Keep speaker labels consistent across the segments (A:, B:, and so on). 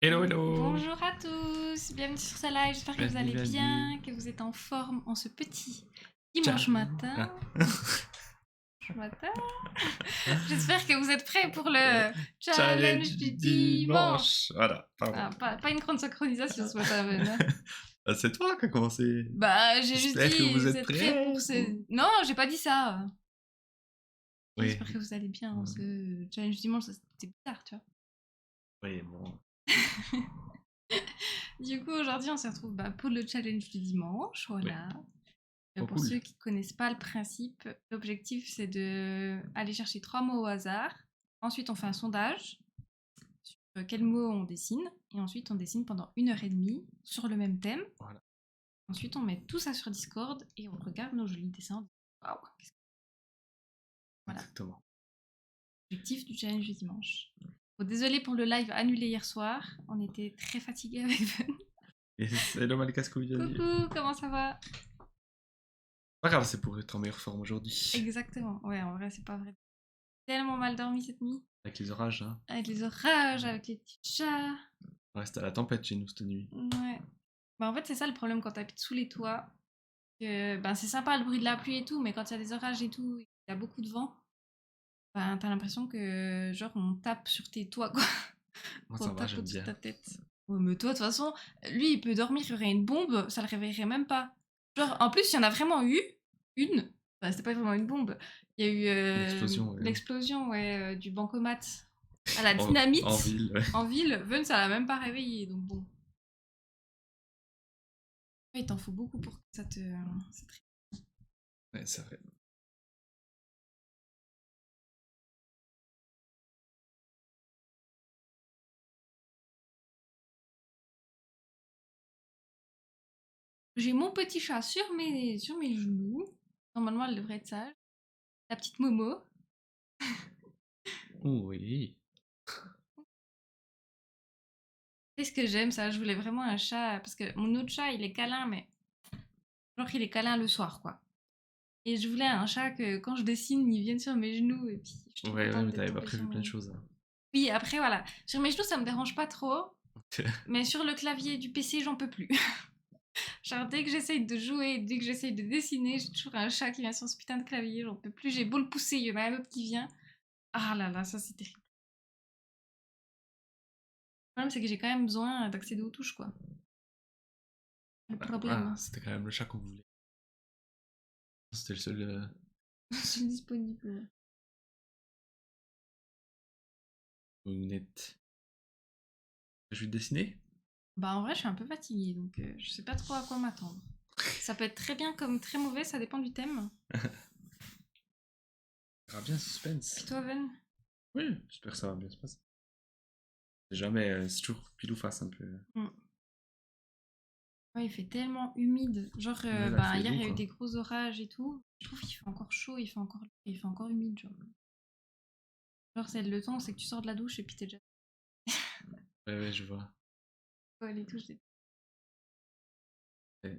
A: Hello, hello!
B: Bonjour à tous, bienvenue sur ce live, j'espère que vous
A: Bienvenue,
B: allez
A: bienvenue.
B: bien, que vous êtes en forme en ce petit dimanche
A: Ciao!
B: matin.
A: Ah.
B: Dimanche matin. J'espère que vous êtes prêts pour le challenge
A: Challenge
B: du
A: du
B: dimanche.
A: dimanche! Voilà, pardon.
B: Ah, pas une grande synchronisation ce matin, Ben, hein.
A: Ah, c'est toi qui as commencé.
B: Bah, j'ai juste
A: J'espère que
B: dit,
A: vous
B: vous
A: êtes
B: êtes prêts pour
A: prêts.
B: ce... Non, j'ai pas dit ça.
A: Oui,
B: J'espère que vous allez bien en ce challenge du dimanche, c'était bizarre, tu vois.
A: oui, bon.
B: Du coup, aujourd'hui, on se retrouve pour le challenge du dimanche,
A: Oui,
B: voilà.
A: trop
B: Pour
A: cool.
B: ceux qui connaissent pas le principe, l'objectif c'est de aller chercher 3 mots au hasard. Ensuite, on fait un sondage sur quels mots on dessine. Et ensuite, on dessine pendant 1 heure et demie sur le même thème.
A: Voilà,
B: Ensuite, on met tout ça sur Discord et on regarde nos jolis dessins. Waouh! Voilà,
A: exactement.
B: objectif du challenge du dimanche. Bon, désolé pour le live annulé hier soir. On était très fatigués avec Ven.
A: Et c'est l'homme à l'écasque aujourd'hui.
B: Coucou, comment ça va?
A: Pas grave, c'est pour être en meilleure forme aujourd'hui.
B: Exactement. Ouais, en vrai, c'est pas vrai. Tellement mal dormi cette nuit.
A: Avec les orages, hein.
B: Avec les orages, avec les petits chats.
A: On reste à la tempête chez nous cette nuit.
B: Ouais. Bah, en fait, c'est ça le problème quand t'habites sous les toits. C'est sympa le bruit de la pluie et tout, mais quand il y a des orages et tout, il y a beaucoup de vent, t'as l'impression que, genre, on tape sur tes toits, quoi.
A: Moi,
B: Qu'on
A: ça va,
B: tape
A: j'aime
B: au-dessus de
A: bien.
B: ta tête. Ouais, mais toi, de toute façon, lui, il peut dormir, il y aurait une bombe, ça le réveillerait même pas. Genre, en plus, il y en a vraiment eu une. Bah, c'était pas vraiment une bombe. Il y a eu
A: L'explosion, ouais.
B: l'explosion du bancomat à la
A: En
B: dynamite
A: ville, ouais.
B: en ville. Vun, ça l'a même pas réveillé, donc bon. Ouais, il t'en faut beaucoup pour que ça te...
A: Ouais, c'est vrai.
B: J'ai mon petit chat sur mes genoux. Normalement, elle devrait être sage. La petite Momo.
A: Oui.
B: Qu'est-ce que j'aime ça? Je voulais vraiment un chat. Parce que mon autre chat, il est câlin, mais genre, il est câlin le soir, quoi. Et je voulais un chat que quand je dessine, il vienne sur mes genoux. Et puis, je suis trop
A: Ouais, ouais,
B: contente
A: mais
B: d'être
A: t'avais pas
B: tombée sur
A: prévu plein de
B: mes.
A: choses, hein.
B: Oui, après, voilà. Sur mes genoux, ça me dérange pas trop. Mais sur le clavier du PC, j'en peux plus. Genre, dès que j'essaye de jouer, dès que j'essaye de dessiner, j'ai toujours un chat qui vient sur ce putain de clavier. J'en peux plus. J'ai beau le pousser, il y en a un autre qui vient. Ah là là, ça c'est terrible. Le problème, c'est que j'ai quand même besoin d'accéder aux touches, quoi. Le
A: Ah,
B: problème.
A: c'était quand même le chat qu'on voulait. C'était le seul.
B: C'est disponible.
A: Net. Je vais te dessiner.
B: Bah, en vrai, je suis un peu fatiguée, donc je sais pas trop à quoi m'attendre. Ça peut être très bien comme très mauvais, ça dépend du thème.
A: Ça sera bien
B: Puis
A: suspense.
B: toi, Ven?
A: Oui, j'espère que ça va bien se passer. C'est jamais, c'est toujours pile ou face un peu.
B: Mm. Ouais, il fait tellement humide. Genre,
A: Ouais, là, il fait
B: hier, il y a
A: lourd,
B: eu
A: hein.
B: des gros orages et tout. Je trouve qu'il fait encore chaud, il fait encore humide, genre. Genre, c'est le temps, c'est que tu sors de la douche et puis t'es déjà...
A: Ouais, ouais, je vois.
B: Ouais, les touches.
A: Et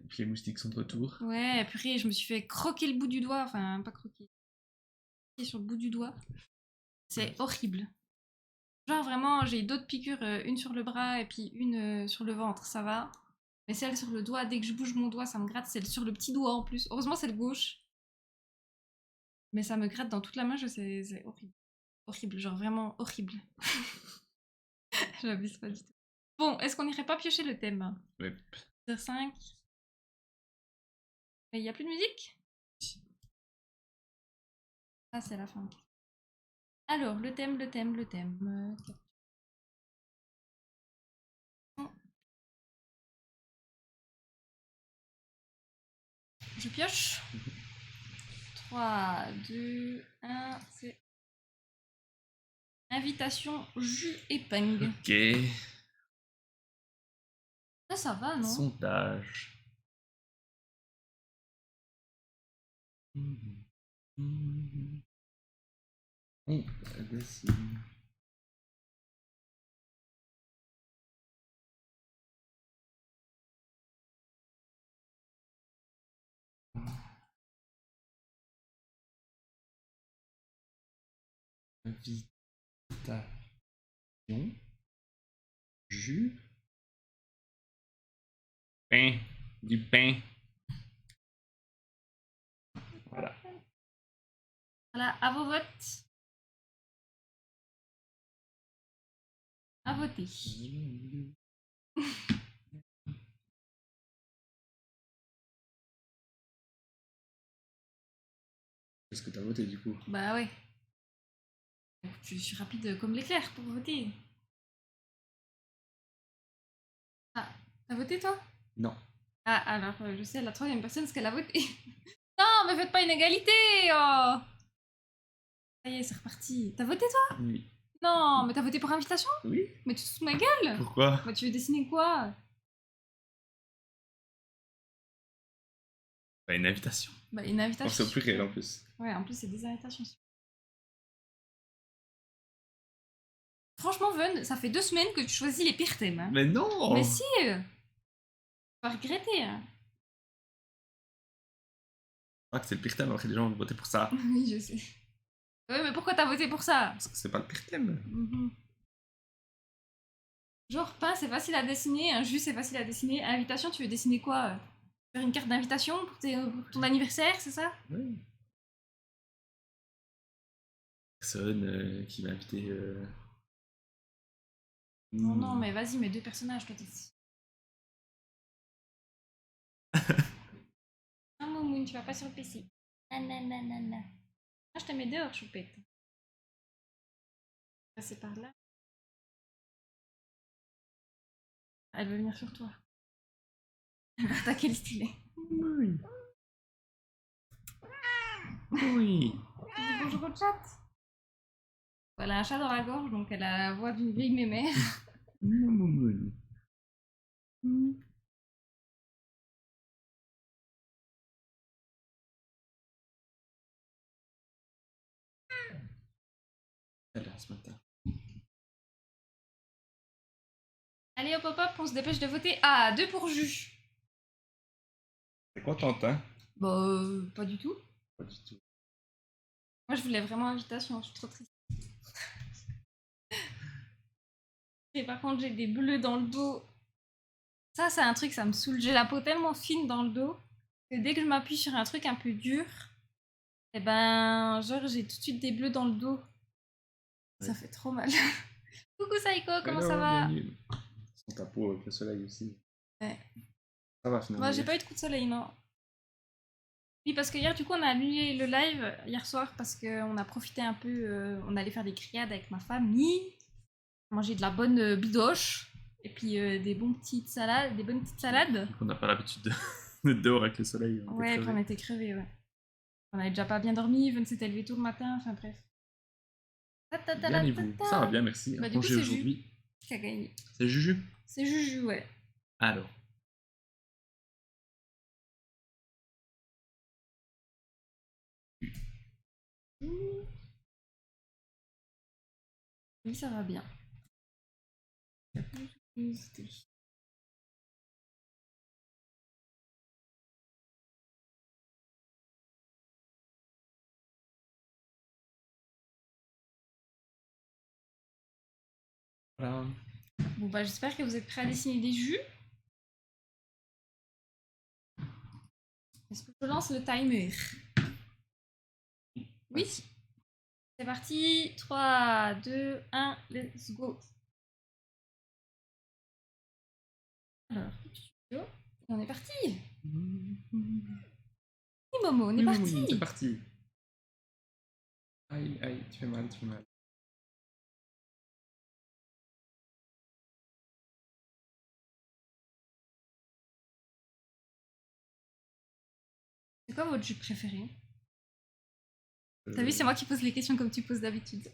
A: puis les moustiques sont de retour.
B: Ouais, purée, je me suis fait croquer le bout du doigt. Enfin, pas croquer. Sur le bout du doigt.
A: Ouais.
B: C'est horrible. Genre, vraiment, j'ai d'autres piqûres, une sur le bras et puis une sur le ventre, ça va. Mais celle sur le doigt, dès que je bouge mon doigt, ça me gratte. Celle sur le petit doigt en plus. Heureusement, c'est le gauche. Mais ça me gratte dans toute la main, c'est horrible. Horrible, genre vraiment horrible. J'abuse pas du tout. Bon, est-ce qu'on irait pas piocher le thème?
A: Ouais.
B: 5. Mais il y a plus de musique? Ah, c'est la fin. Alors, le thème. Je pioche. 3, 2, 1, c'est invitation jus et peng.
A: Ok.
B: Ça va, non?
A: Sondage. Mhm. Mhm. Oh, elle dessine. Invitation. Jus. Pain. Du pain. Voilà.
B: Voilà, à vos votes. À voter.
A: Qu'est-ce que t'as voté du coup?
B: Bah ouais. Je suis rapide comme l'éclair pour voter. Ah, t'as voté toi?
A: Non.
B: Ah, alors je sais la troisième personne ce qu'elle a voté. Non, mais faites pas une égalité! Oh! Ça y est, c'est reparti. T'as voté toi?
A: Oui.
B: Non, mais t'as voté pour invitation?
A: Oui.
B: Mais tu te fous de ma gueule?
A: Pourquoi?
B: Bah, tu veux dessiner quoi?
A: Bah, une invitation.
B: Bah, une
A: Je
B: invitation.
A: pense au pluriel en plus.
B: Ouais, en plus, c'est des invitations. Franchement, Ven, ça fait 2 semaines que tu choisis les pires thèmes. Hein.
A: Mais non!
B: Mais si! Tu vas regretter. Hein.
A: Je crois que c'est le pire thème, après les gens vont voter pour ça.
B: Oui, je sais. Ouais, mais pourquoi t'as voté pour ça?
A: Parce que c'est pas le pire thème.
B: Mhm. Genre, pain, c'est facile à dessiner. Un jus, c'est facile à dessiner. Invitation, tu veux dessiner quoi? Faire une carte d'invitation pour ton anniversaire, c'est ça?
A: Oui. Personne qui m'a invité.
B: Non, non, mais vas-y, mets 2 personnages, toi, t'es ici. Ah, Momoun, tu vas pas sur le PC. Nananana. Ah, je te mets dehors, choupette. Passer par là. Elle veut venir sur toi. Elle va attaquer le stylet.
A: Oui. Oui.
B: Bonjour au chat. Elle a un chat dans la gorge, donc elle a la voix d'une vieille mémère.
A: Moumoun. Elle est là ce matin.
B: Allez hop hop hop, on se dépêche de voter. Ah, 2 pour jus.
A: T'es contente, hein?
B: Bah, pas du tout.
A: Pas du tout.
B: Moi, je voulais vraiment invitation, je suis trop triste. Et par contre, j'ai des bleus dans le dos. Ça, c'est un truc, ça me saoule. J'ai la peau tellement fine dans le dos que dès que je m'appuie sur un truc un peu dur, et ben, genre, j'ai tout de suite des bleus dans le dos. Ça
A: Ouais.
B: fait trop mal. Coucou Saiko, comment
A: Hello,
B: ça va?
A: bienvenue. Sans ta peau avec le soleil aussi.
B: Ouais.
A: Ça va finalement.
B: Moi, j'ai pas eu de coup de soleil, non. Oui, parce que hier, du coup, on a annulé le live hier soir parce qu'on a profité un peu. On allait faire des criades avec ma famille, manger de la bonne bidoche et puis des bonnes petites salades.
A: On n'a pas l'habitude d'être dehors avec le soleil. On était
B: Ouais, puis
A: crevés.
B: on était crevés, ouais. On avait déjà pas bien dormi, Ven s'était levé tôt le matin, enfin bref.
A: Bien et vous? Ça va bien, merci.
B: Bah,
A: Un
B: du coup,
A: congé
B: c'est
A: aujourd'hui.
B: Qui a gagné?
A: C'est Juju.
B: C'est Juju, ouais.
A: Alors.
B: Oui, ça va bien.
A: Voilà.
B: Bon, bah, j'espère que vous êtes prêts à dessiner des jus. Est-ce que je lance le timer? Oui. C'est parti. 3, 2, 1, let's go. Alors, on est parti. Oui, Momo, on est
A: Oui,
B: parti.
A: oui, c'est parti. Aïe, aïe, tu fais mal, tu fais mal.
B: C'est quoi votre jus préféré? T'as vu, c'est moi qui pose les questions comme tu poses d'habitude.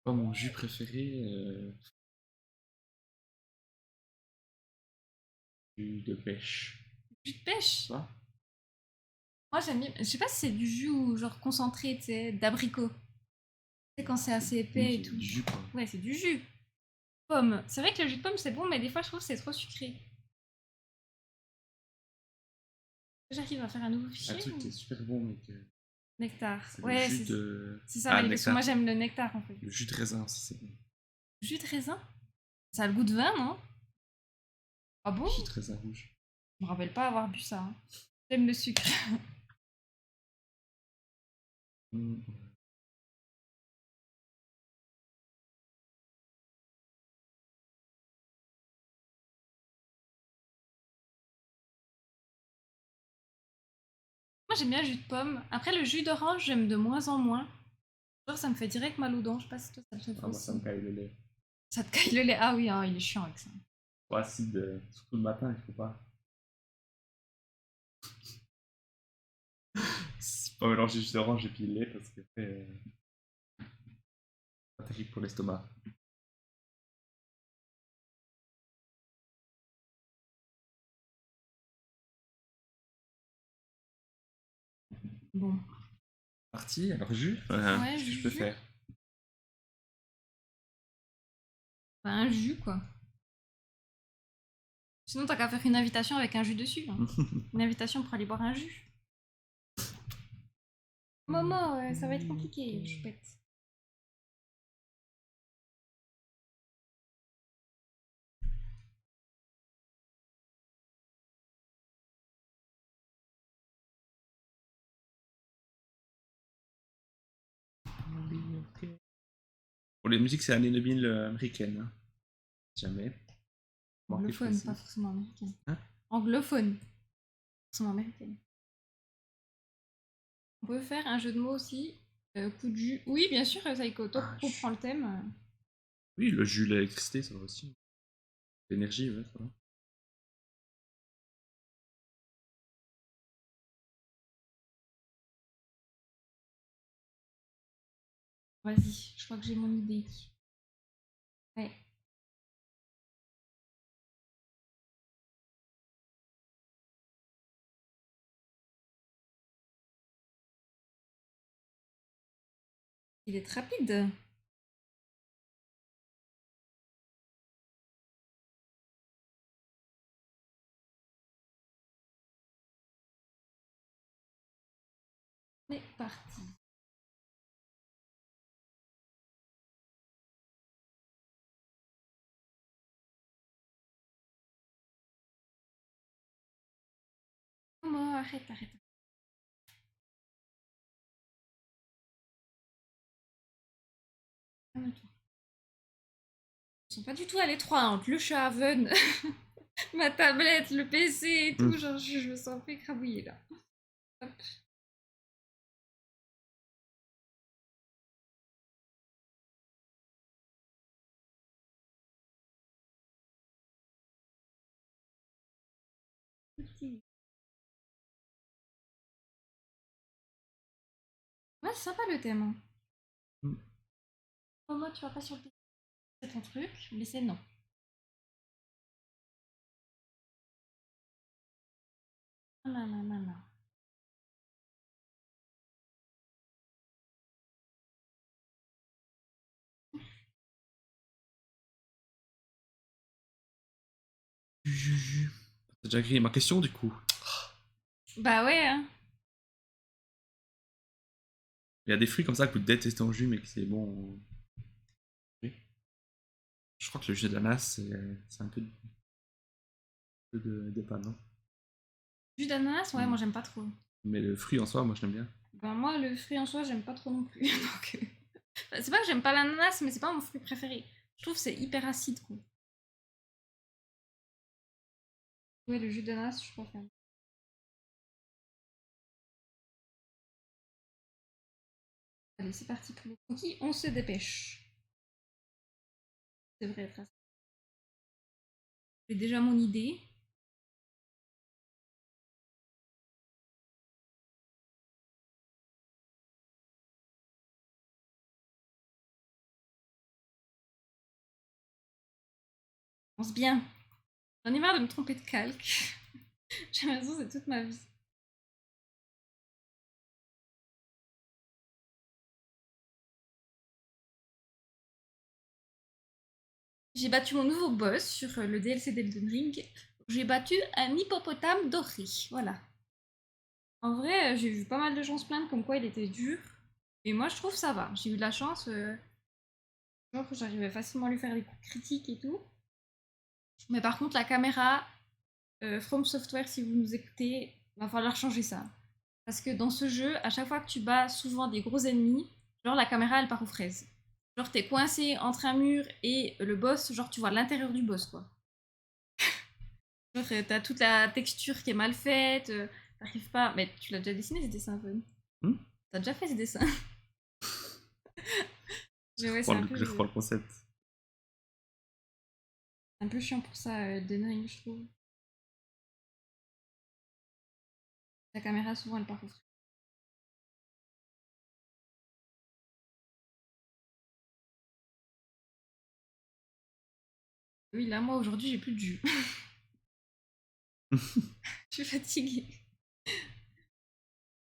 A: Pas mon jus préféré. Jus de pêche.
B: Jus de pêche?
A: Ça?
B: Moi, j'aime bien. Je sais pas si c'est du jus ou genre concentré, tu sais, d'abricot. Tu sais, quand c'est assez épais et tout.
A: Du jus, quoi.
B: Ouais, c'est du jus. Pomme. C'est vrai que le jus de pomme, c'est bon, mais des fois, je trouve que c'est trop sucré. J'arrive à faire un nouveau fichier.
A: Un truc qui est super bon, mais que.
B: Nectar.
A: C'est
B: Ouais,
A: le jus de.
B: c'est ça,
A: Ah,
B: mais parce que
A: nectar.
B: moi, j'aime le nectar en fait.
A: Le jus de raisin aussi, c'est bon.
B: Jus de raisin? Ça a le goût de vin, non? Ah bon?
A: Jus de raisin rouge.
B: Je me rappelle pas avoir bu ça, hein. J'aime le sucre.
A: Hmm.
B: Moi, j'aime bien le jus de pomme. Après, le jus d'orange, j'aime de moins en moins. Genre, ça me fait direct mal aux dents. Je sais pas si toi, ça te fait
A: Ah, moi, ça
B: aussi.
A: me caille le lait.
B: Ça te caille le lait. Ah oui, hein, il est chiant avec ça.
A: Trop acide, surtout le matin, il faut pas. C'est pas mélanger jus d'orange et puis le lait parce que c'est pas terrible pour l'estomac.
B: Bon.
A: Parti, alors jus,
B: Ouais,
A: qu'est-ce que je peux
B: jus.
A: faire?
B: Enfin, un jus, quoi. Sinon, t'as qu'à faire une invitation avec un jus dessus, hein. Une invitation pour aller boire un jus. Momo, ça va être compliqué, chouette.
A: Pour les musiques, c'est année 2000 américaine. Hein. Jamais. Marqué
B: Anglophone, pas
A: précis.
B: forcément américaine.
A: Hein?
B: Anglophone, forcément américaine. On peut faire un jeu de mots aussi. Coup de jus. Oui, bien sûr, Saiko, toi,
A: Ah,
B: reprends le thème.
A: oui, le jus, l'électricité, ça va aussi. L'énergie, ouais, ça va.
B: Vas-y, je crois que j'ai mon idée. Ouais. Il est rapide. C'est parti. Momo, arrête, arrête. Calme-toi. Ils sont pas du tout à l'étroit hein, entre le Haven, ma tablette, le PC et tout.
A: Hmm.
B: Genre, je me sens un peu écrabouillée là. Hop. Ok. Ouais, c'est sympa le thème, hein.
A: Hmm.
B: Momo, tu vas pas sur le PC, c'est ton truc, mais c'est non. Ah là là là là.
A: Jus. T'as déjà écrit ma question du coup.
B: Bah ouais, hein.
A: Il y a des fruits comme ça que vous détestez en jus, mais que c'est bon. Oui. Je crois que le jus d'ananas, c'est un peu de panne, non?
B: Jus d'ananas, ouais,
A: Hmm.
B: moi j'aime pas trop.
A: Mais le fruit en soi, moi je l'aime bien.
B: Ben moi, le fruit en soi, j'aime pas trop non plus. Donc, enfin, c'est pas que j'aime pas l'ananas, mais c'est pas mon fruit préféré. Je trouve que c'est hyper acide, quoi. Ouais, le jus d'ananas, je préfère. Allez, c'est parti pour le croquis, on se dépêche. Ça devrait être assez. J'ai déjà mon idée. Pense bien. J'en ai marre de me tromper de calque. J'ai l'impression que c'est toute ma vie. J'ai battu mon nouveau boss sur le DLC d'Elden Ring. J'ai battu un hippopotame doré. Voilà. En vrai, j'ai vu pas mal de gens se plaindre comme quoi il était dur. Et moi, je trouve ça va. J'ai eu de la chance. Genre, j'arrivais facilement à lui faire des coups critiques et tout. Mais par contre, la caméra, From Software, si vous nous écoutez, va falloir changer ça. Parce que dans ce jeu, à chaque fois que tu bats souvent des gros ennemis, genre la caméra elle part aux fraises. Genre t'es coincé entre un mur et le boss, genre tu vois l'intérieur du boss quoi. Genre t'as toute la texture qui est mal faite, t'arrives pas. Mais tu l'as déjà dessiné ces dessins, Fun.
A: Hmm.
B: T'as déjà fait ces dessins. Ouais, c'est
A: Je reprends le concept.
B: un peu chiant pour ça, Elden Ring, je trouve. La caméra souvent elle part aux fraises. Oui, là moi aujourd'hui j'ai plus de jus. Je suis fatiguée.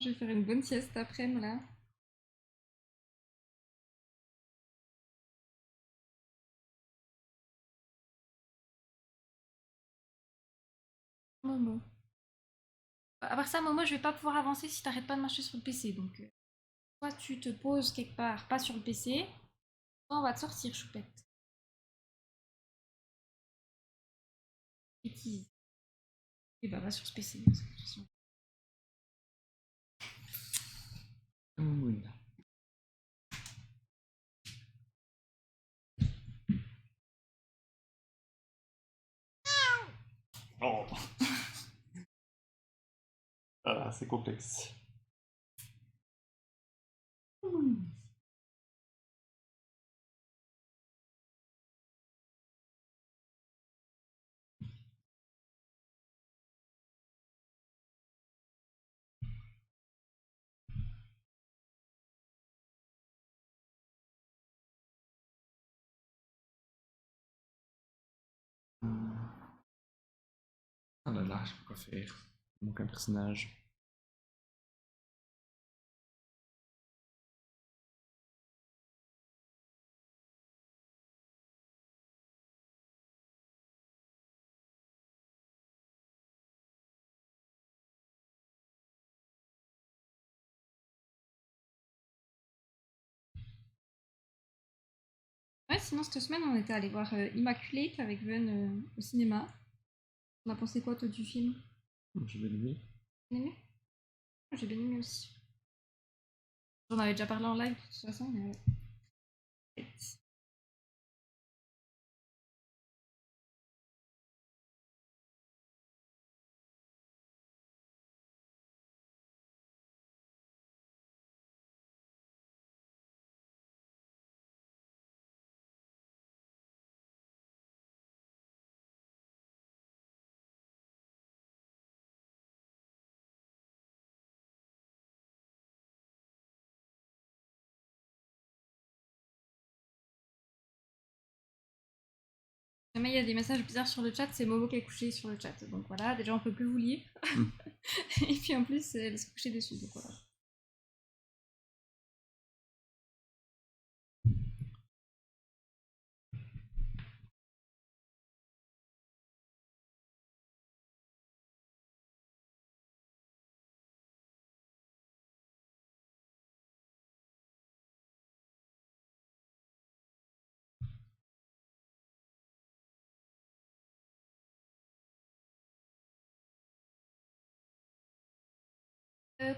B: Je vais faire une bonne sieste après-midi là. Momo. À part ça, Momo, je vais pas pouvoir avancer si t'arrêtes pas de marcher sur le PC. Donc, soit tu te poses quelque part, pas sur le PC, soit on va te sortir, choupette. Bêtise. Et bah, va sur ce PC. De toute façon.
A: Oui. Oh. Ah, c'est complexe. Ah là là, je sais pas quoi faire. Il manque un personnage.
B: Ouais, sinon, cette semaine, on était allé voir Immaculate avec Ven au cinéma. On a pensé quoi, toi, du film?
A: J'ai bien aimé.
B: Bien aimé? J'ai bien aimé aussi. J'en avais déjà parlé en live, de toute façon, mais ouais. Si jamais il y a des messages bizarres sur le chat, c'est Momo qui est couché sur le chat. Donc voilà, déjà on peut plus vous lire. Et puis en plus, elle se coucher dessus. Donc voilà.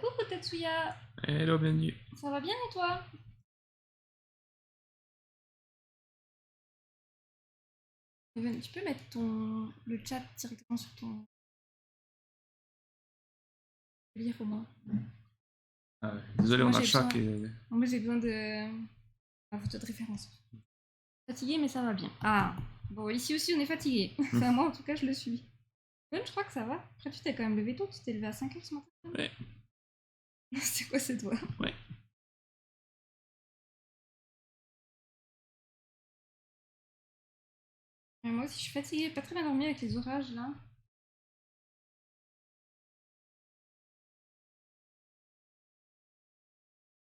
B: Coucou Tetsuya,
A: Hello, bienvenue.
B: ça va bien et toi? Evan, tu peux mettre le chat directement sur ton lire au moins.
A: Ah ouais. Désolé,
B: Moi
A: on a le
B: j'ai
A: chat
B: besoin,
A: qui est...
B: moi j'ai besoin de la photo de référence. Fatigué mais ça va bien. Ah, bon ici aussi on est fatigué. Enfin moi en tout cas je le suis. Même je crois que ça va. Après tu t'es quand même levé tôt, tu t'es levé à 5h ce matin.
A: Ouais,
B: C'est quoi c'est toi?
A: ouais.
B: Mais moi aussi je suis fatiguée, pas très bien dormi avec les orages là.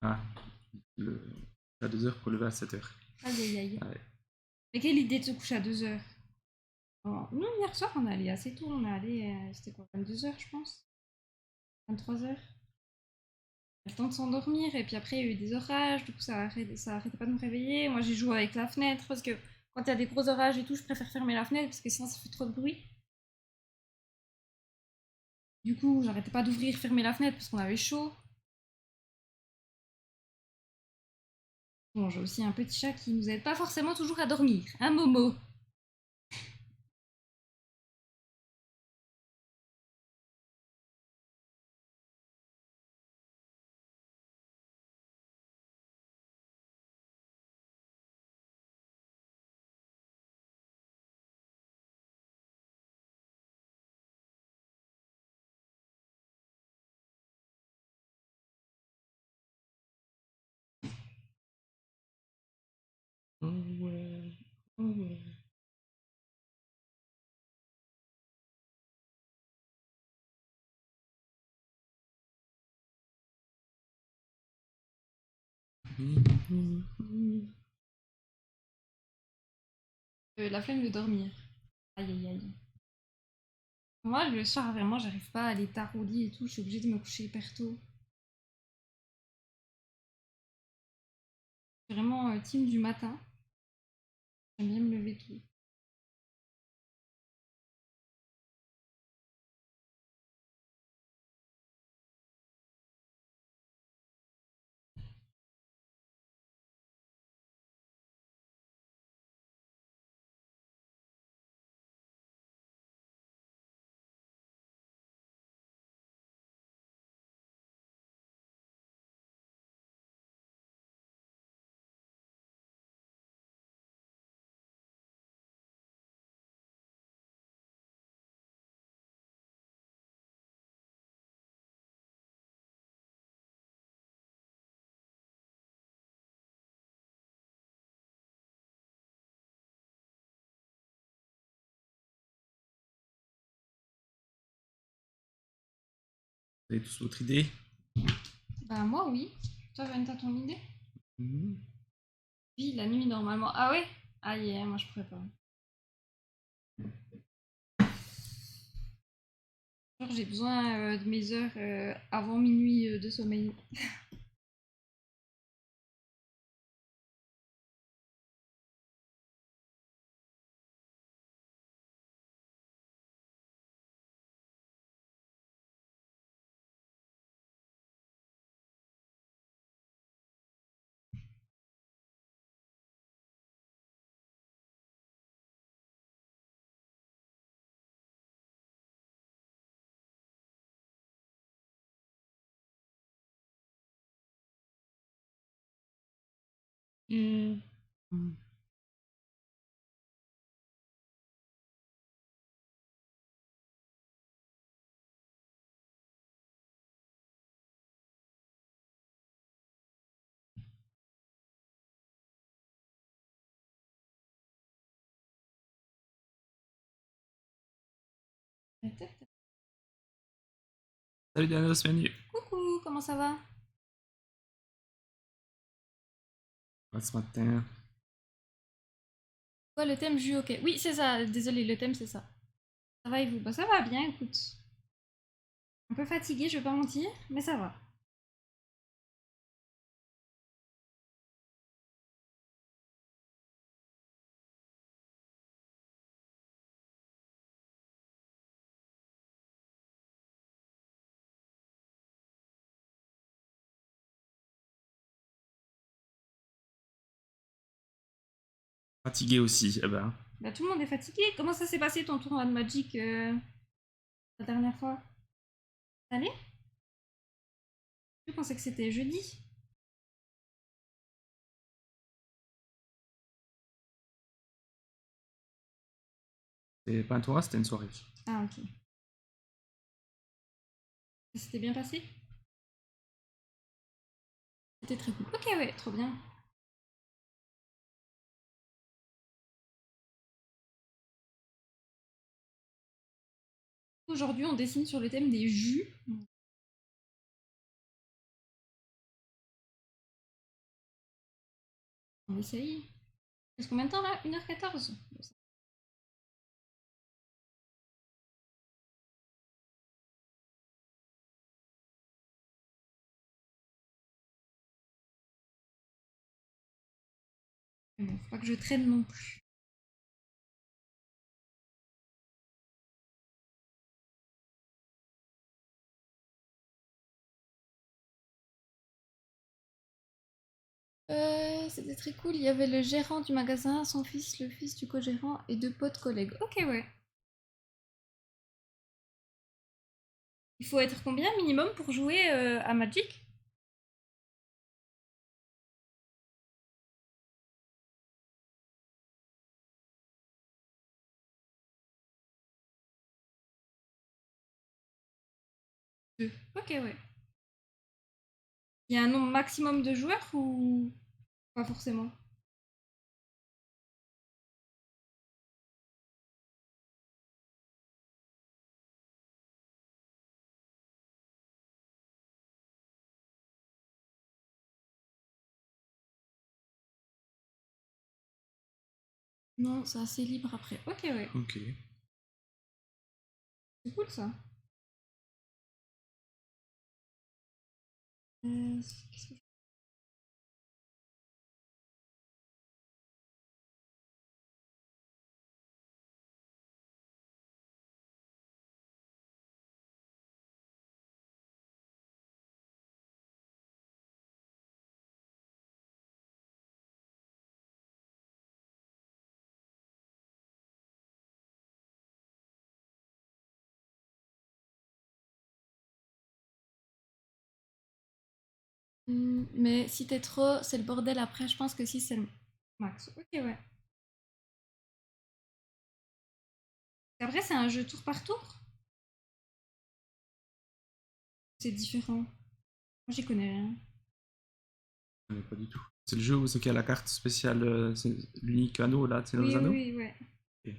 A: Ah, le... à 2h pour lever à 7h.
B: Aïe aïe aïe.
A: Ah ouais.
B: Mais quelle idée de se coucher à 2h? Oh, nous hier soir on est allé assez tôt, on est allé, c'était quoi, 22h je pense? 23h? le temps de s'endormir, et puis après il y a eu des orages, du coup ça arrêtait pas de me réveiller. Moi j'ai joué avec la fenêtre, parce que quand il y a des gros orages et tout, je préfère fermer la fenêtre, parce que sinon ça fait trop de bruit. Du coup, j'arrêtais pas d'ouvrir, fermer la fenêtre, parce qu'on avait chaud. Bon, j'ai aussi un petit chat qui nous aide pas forcément toujours à dormir, un Momo.
A: Oh ouais. Oh ouais.
B: La flemme de dormir. Aïe aïe aïe. Moi, le soir, vraiment, j'arrive pas à aller tard au lit et tout, je suis obligée de me coucher hyper tôt. Je suis vraiment team du matin. J'aime bien me lever tôt.
A: Vous avez tous votre idée?
B: Bah, moi, oui. Toi, Van, t'as ton idée?
A: Mhm.
B: Oui, la nuit, normalement. Ah ouais? Ah, yeah, moi, je pourrais pas. Genre, j'ai besoin de mes heures avant minuit de sommeil.
A: Mm. Salut Danos, bienvenue.
B: Coucou, comment ça va?
A: Ce matin.
B: Quoi, le thème jus, ok. Oui, c'est ça, désolé, le thème, c'est ça. Ça va et vous? Bah, ça va bien, écoute. Un peu fatiguée, je vais pas mentir, mais ça va.
A: Fatigué aussi, eh ben.
B: Bah, tout le monde est fatigué. Comment ça s'est passé ton tournoi de Magic la dernière fois? Ça allait? Je pensais que c'était jeudi.
A: C'était pas un tournoi, c'était une soirée.
B: Ah, ok. Ça s'était bien passé? C'était très cool. Ok, ouais, trop bien. Aujourd'hui, on dessine sur le thème des jus. On essaye. Il reste combien de temps là? 1h14. Mais bon, faut pas que je traîne non plus. C'était très cool. Il y avait le gérant du magasin, son fils, le fils du co-gérant et deux potes collègues. Ok, ouais. Il faut être combien minimum pour jouer à Magic? Deux. Ok, ouais. Il y a un nombre maximum de joueurs ou pas forcément? Non, c'est assez libre après. Ok, ouais.
A: Ok.
B: C'est cool ça. Qu'est-ce que mais si t'es trop, c'est le bordel après. Je pense que si c'est le max. Ok, ouais. Après, c'est un jeu tour par tour. C'est différent. Moi, j'y connais rien.
A: Je connais pas du tout. C'est le jeu où c'est qu'il y a la carte spéciale, c'est l'unique anneau là, c'est nos
B: Oui, oui,
A: anneaux.
B: oui, ouais.
A: Ok.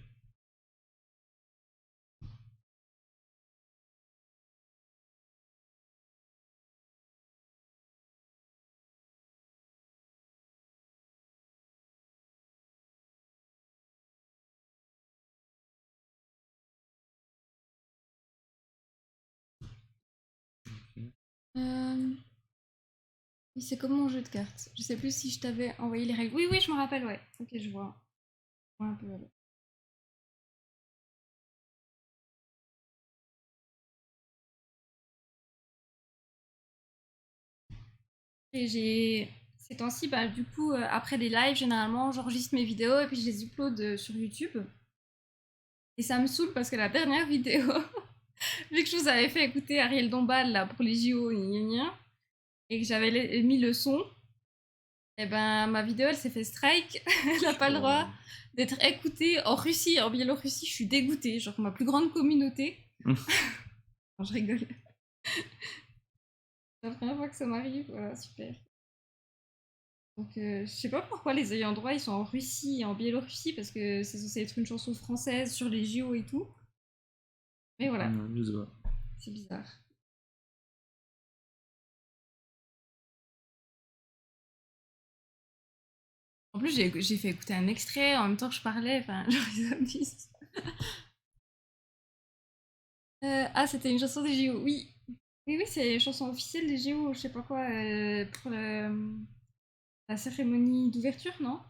B: Euh, oui, c'est comme mon jeu de cartes. Je sais plus si je t'avais envoyé les règles. Oui, oui, je me rappelle, ouais. Ok, je vois. Je vois un peu. Alors. Et j'ai. Ces temps-ci, bah, du coup, après les lives, généralement, j'enregistre mes vidéos et puis je les upload sur YouTube. Et ça me saoule parce que la dernière vidéo, vu que je vous avais fait écouter Ariel Dombal là, pour les JO, gna gna gna, et que j'avais mis le son, et ben ma vidéo elle s'est fait strike. Elle n'a pas le droit
A: Oh.
B: d'être écoutée en Russie. En Biélorussie, je suis dégoûtée. Genre ma plus grande communauté. Non, je rigole. C'est la première fois que ça m'arrive. Voilà, super. Donc je sais pas pourquoi les ayants droit ils sont en Russie et en Biélorussie parce que c'est censé être une chanson française sur les JO et tout. Mais voilà,
A: Je sais pas.
B: c'est bizarre. En plus, j'ai fait écouter un extrait en même temps que je parlais. Enfin, genre, ils abusent. Ah, c'était une chanson des JO. Oui. Oui, oui, c'est une chanson officielle des JO, je sais pas quoi, pour la cérémonie d'ouverture, non?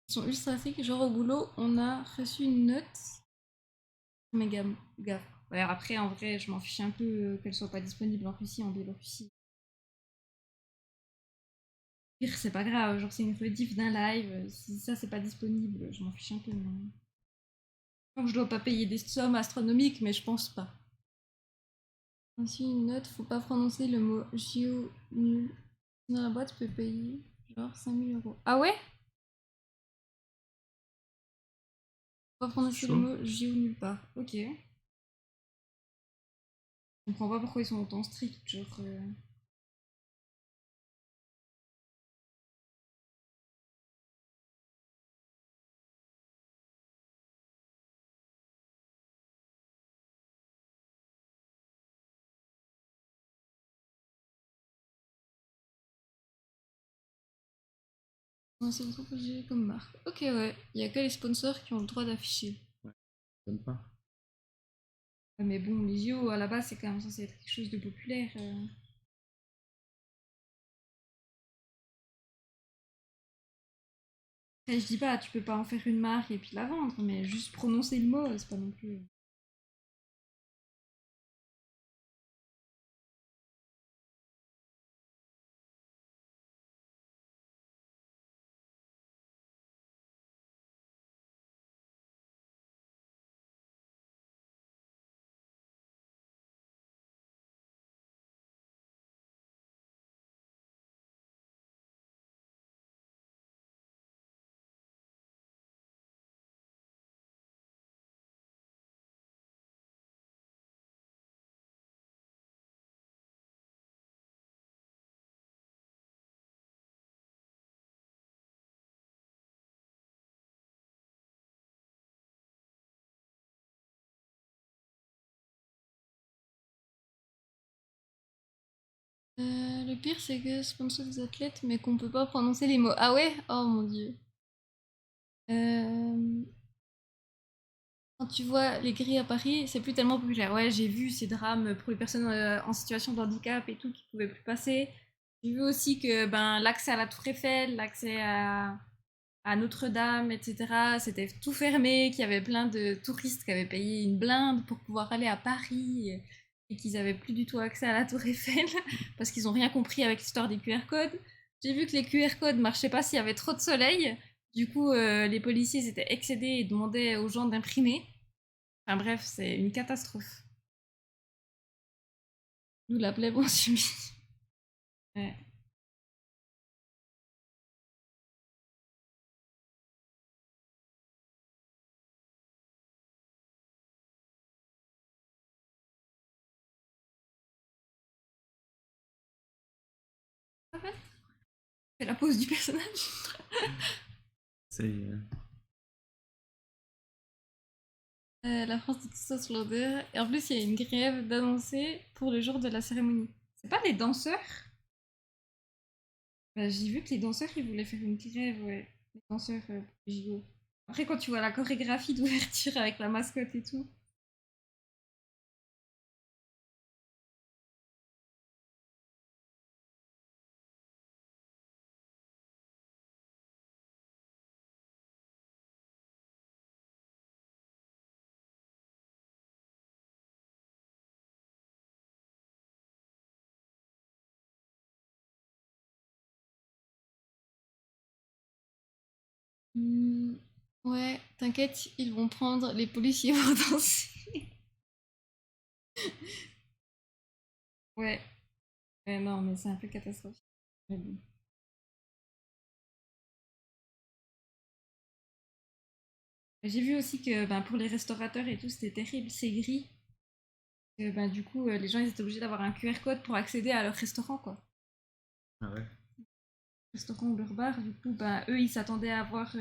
B: Ils sont ultra stricts, genre au boulot, on a reçu une note. Méga gaffe. Ouais, après, en vrai, je m'en fiche un peu qu'elle soit pas disponible en Russie, en Biélorussie. Pire, c'est pas grave, genre c'est une rediff d'un live, si ça c'est pas disponible, je m'en fiche un peu. Mais... Donc je dois pas payer des sommes astronomiques, mais je pense pas. Ainsi, une note, faut pas prononcer le mot JO nul. Dans la boîte, tu peux payer genre 5 000 euros. Ah ouais? Faut pas
A: C'est
B: prononcer le
A: chaud.
B: mot JO nulle part. Ok. Je comprends pas pourquoi ils sont autant stricts, genre. Non, c'est trop j'ai comme marque. Ok, ouais. Il y a que les sponsors qui ont le droit d'afficher.
A: Ouais, ça donne pas.
B: Ouais, mais bon, les JO à la base, c'est quand même censé être quelque chose de populaire. Après, je dis pas, tu peux pas en faire une marque et puis la vendre, mais juste prononcer le mot, c'est pas non plus. Le pire, c'est que sponsor des athlètes, mais qu'on peut pas prononcer les mots. Ah ouais? Oh mon dieu. Euh, Quand tu vois les grilles à Paris, c'est plus tellement populaire. Ouais, j'ai vu ces drames pour les personnes en situation de handicap et tout qui pouvaient plus passer. J'ai vu aussi que ben, l'accès à la Tour Eiffel, l'accès à Notre-Dame, etc., c'était tout fermé, qu'il y avait plein de touristes qui avaient payé une blinde pour pouvoir aller à Paris et qu'ils avaient plus du tout accès à la Tour Eiffel parce qu'ils ont rien compris avec l'histoire des QR codes. J'ai vu que les QR codes marchaient pas s'il y avait trop de soleil. Du coup, les policiers étaient excédés et demandaient aux gens d'imprimer. Enfin bref, c'est une catastrophe. Nous la plèbe en subit. Ouais. Ah ouais, c'est la pose du personnage.
A: C'est.
B: La France de Sauce Loader. Et en plus, il y a une grève d'annoncer pour le jour de la cérémonie. C'est pas les danseurs? Bah, j'ai vu que les danseurs, ils voulaient faire une grève, ouais. Les danseurs pour les JO. Après, quand tu vois la chorégraphie d'ouverture avec la mascotte et tout. Hmm, ouais, t'inquiète, ils vont prendre les policiers pour danser. Ouais. Ouais, non, mais c'est un peu catastrophique. Mais bon. J'ai vu aussi que ben, pour les restaurateurs et tout, c'était terrible, c'est gris. Ben, du coup, les gens ils étaient obligés d'avoir un QR code pour accéder à leur restaurant, quoi.
A: Ah ouais.
B: Restaurant ou leur bar, du coup, ben, eux, ils s'attendaient à avoir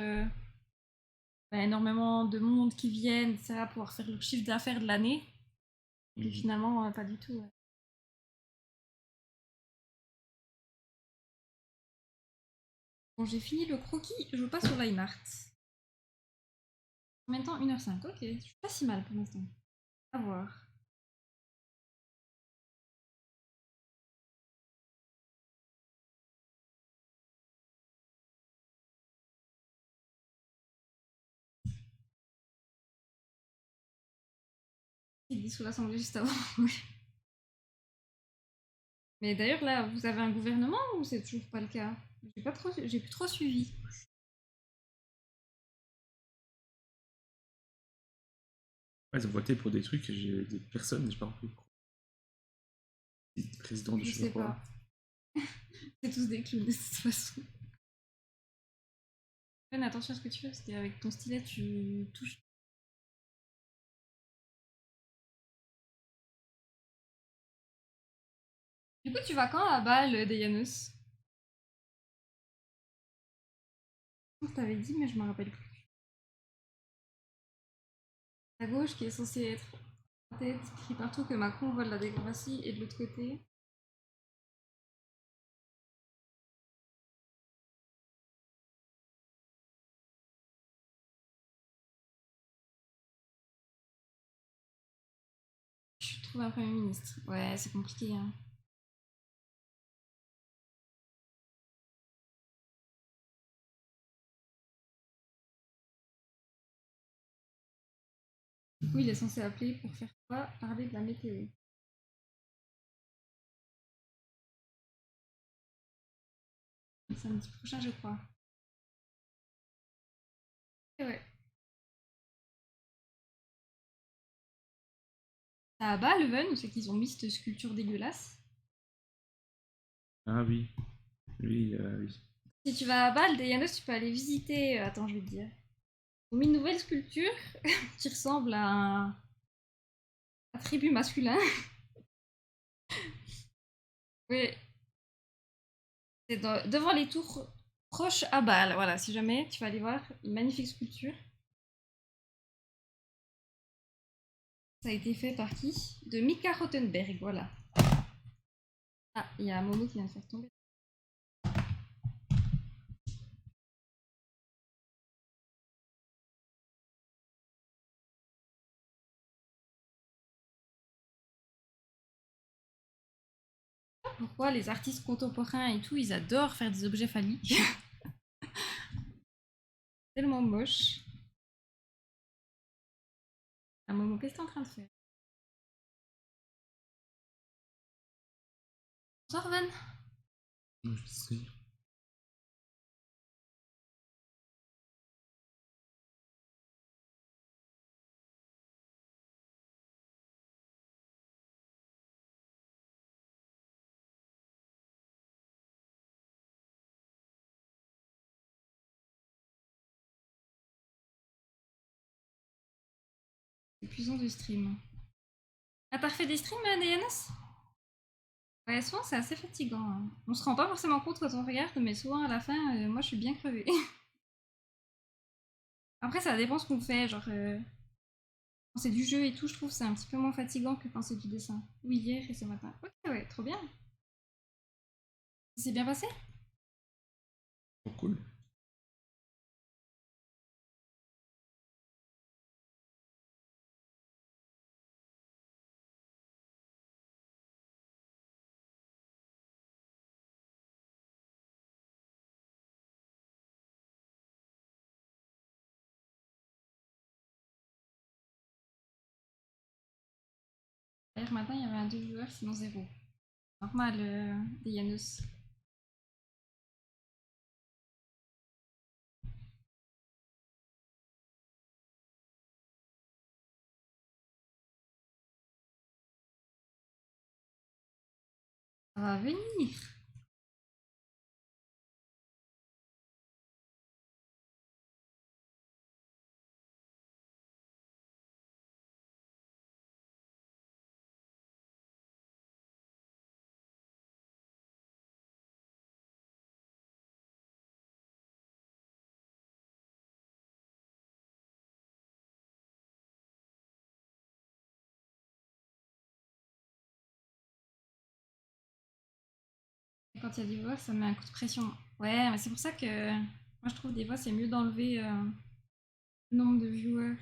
B: ben, énormément de monde qui viennent, etc., pour pouvoir faire leur chiffre d'affaires de l'année. Et
A: Mhm.
B: finalement, pas du tout. Ouais. Bon, j'ai fini le croquis, je passe au line art. En même temps, 1h05, ok, je suis pas si mal pour l'instant. À voir. Il dit sous l'Assemblée juste avant. Mais d'ailleurs, là, vous avez un gouvernement ou c'est toujours pas le cas? J'ai plus trop suivi.
A: Ouais, ils ont voté pour des trucs, j'ai des personnes, j'ai pas compris. Des présidents de
B: Je
A: je sais
B: sais
A: pas quoi.
B: pas. C'est tous des clowns de toute façon. Fais attention à ce que tu fais parce qu'avec ton stylet, tu touches. Du coup, tu vas quand à Bâle, Dayanus? Je t'avais dit, mais je me rappelle plus. À gauche, qui est censé être en tête, écrit partout que Macron vole la démocratie, et de l'autre côté, trouver un Premier ministre. Ouais, c'est compliqué. Hein. Du coup, il est censé appeler pour faire quoi? Parler de la météo. Samedi prochain, je crois. Et ouais. Ça à bas, Leuven, où c'est qu'ils ont mis cette sculpture dégueulasse?
A: Ah oui. Oui, oui.
B: Si tu vas à Bâle, Yanos, tu peux aller visiter. Attends, je vais te dire. Ils ont mis une nouvelle sculpture qui ressemble à un attribut masculin. Oui, c'est devant les tours proches à Bâle. Voilà, si jamais tu vas aller voir une magnifique sculpture. Ça a été fait par qui? De Mika Rothenberg, voilà. Ah, il y a Momo qui vient de faire tomber. Pourquoi les artistes contemporains et tout, ils adorent faire des objets phalliques. Tellement moche. Ah, Momo, qu'est-ce que t'es en train de faire? Bonsoir, Van.
A: Je sais.
B: Épuisant de stream. Ah, t'as refait des streams, Dayanas? Ouais, souvent c'est assez fatigant. Hein. On se rend pas forcément compte quand on regarde, mais souvent à la fin, moi je suis bien crevée. Après, ça dépend ce qu'on fait. Genre, quand c'est du jeu et tout, je trouve que c'est un petit peu moins fatigant que quand c'est du dessin. Oui, hier et ce matin. Ok, ouais, trop bien. Ça s'est bien passé?
A: Trop cool.
B: Hier matin, il y avait un 2 joueurs, sinon zéro. Normal, des Janus. Ça va venir. Et quand il y a des voix, ça met un coup de pression. Ouais, mais c'est pour ça que moi je trouve des fois c'est mieux d'enlever le nombre de viewers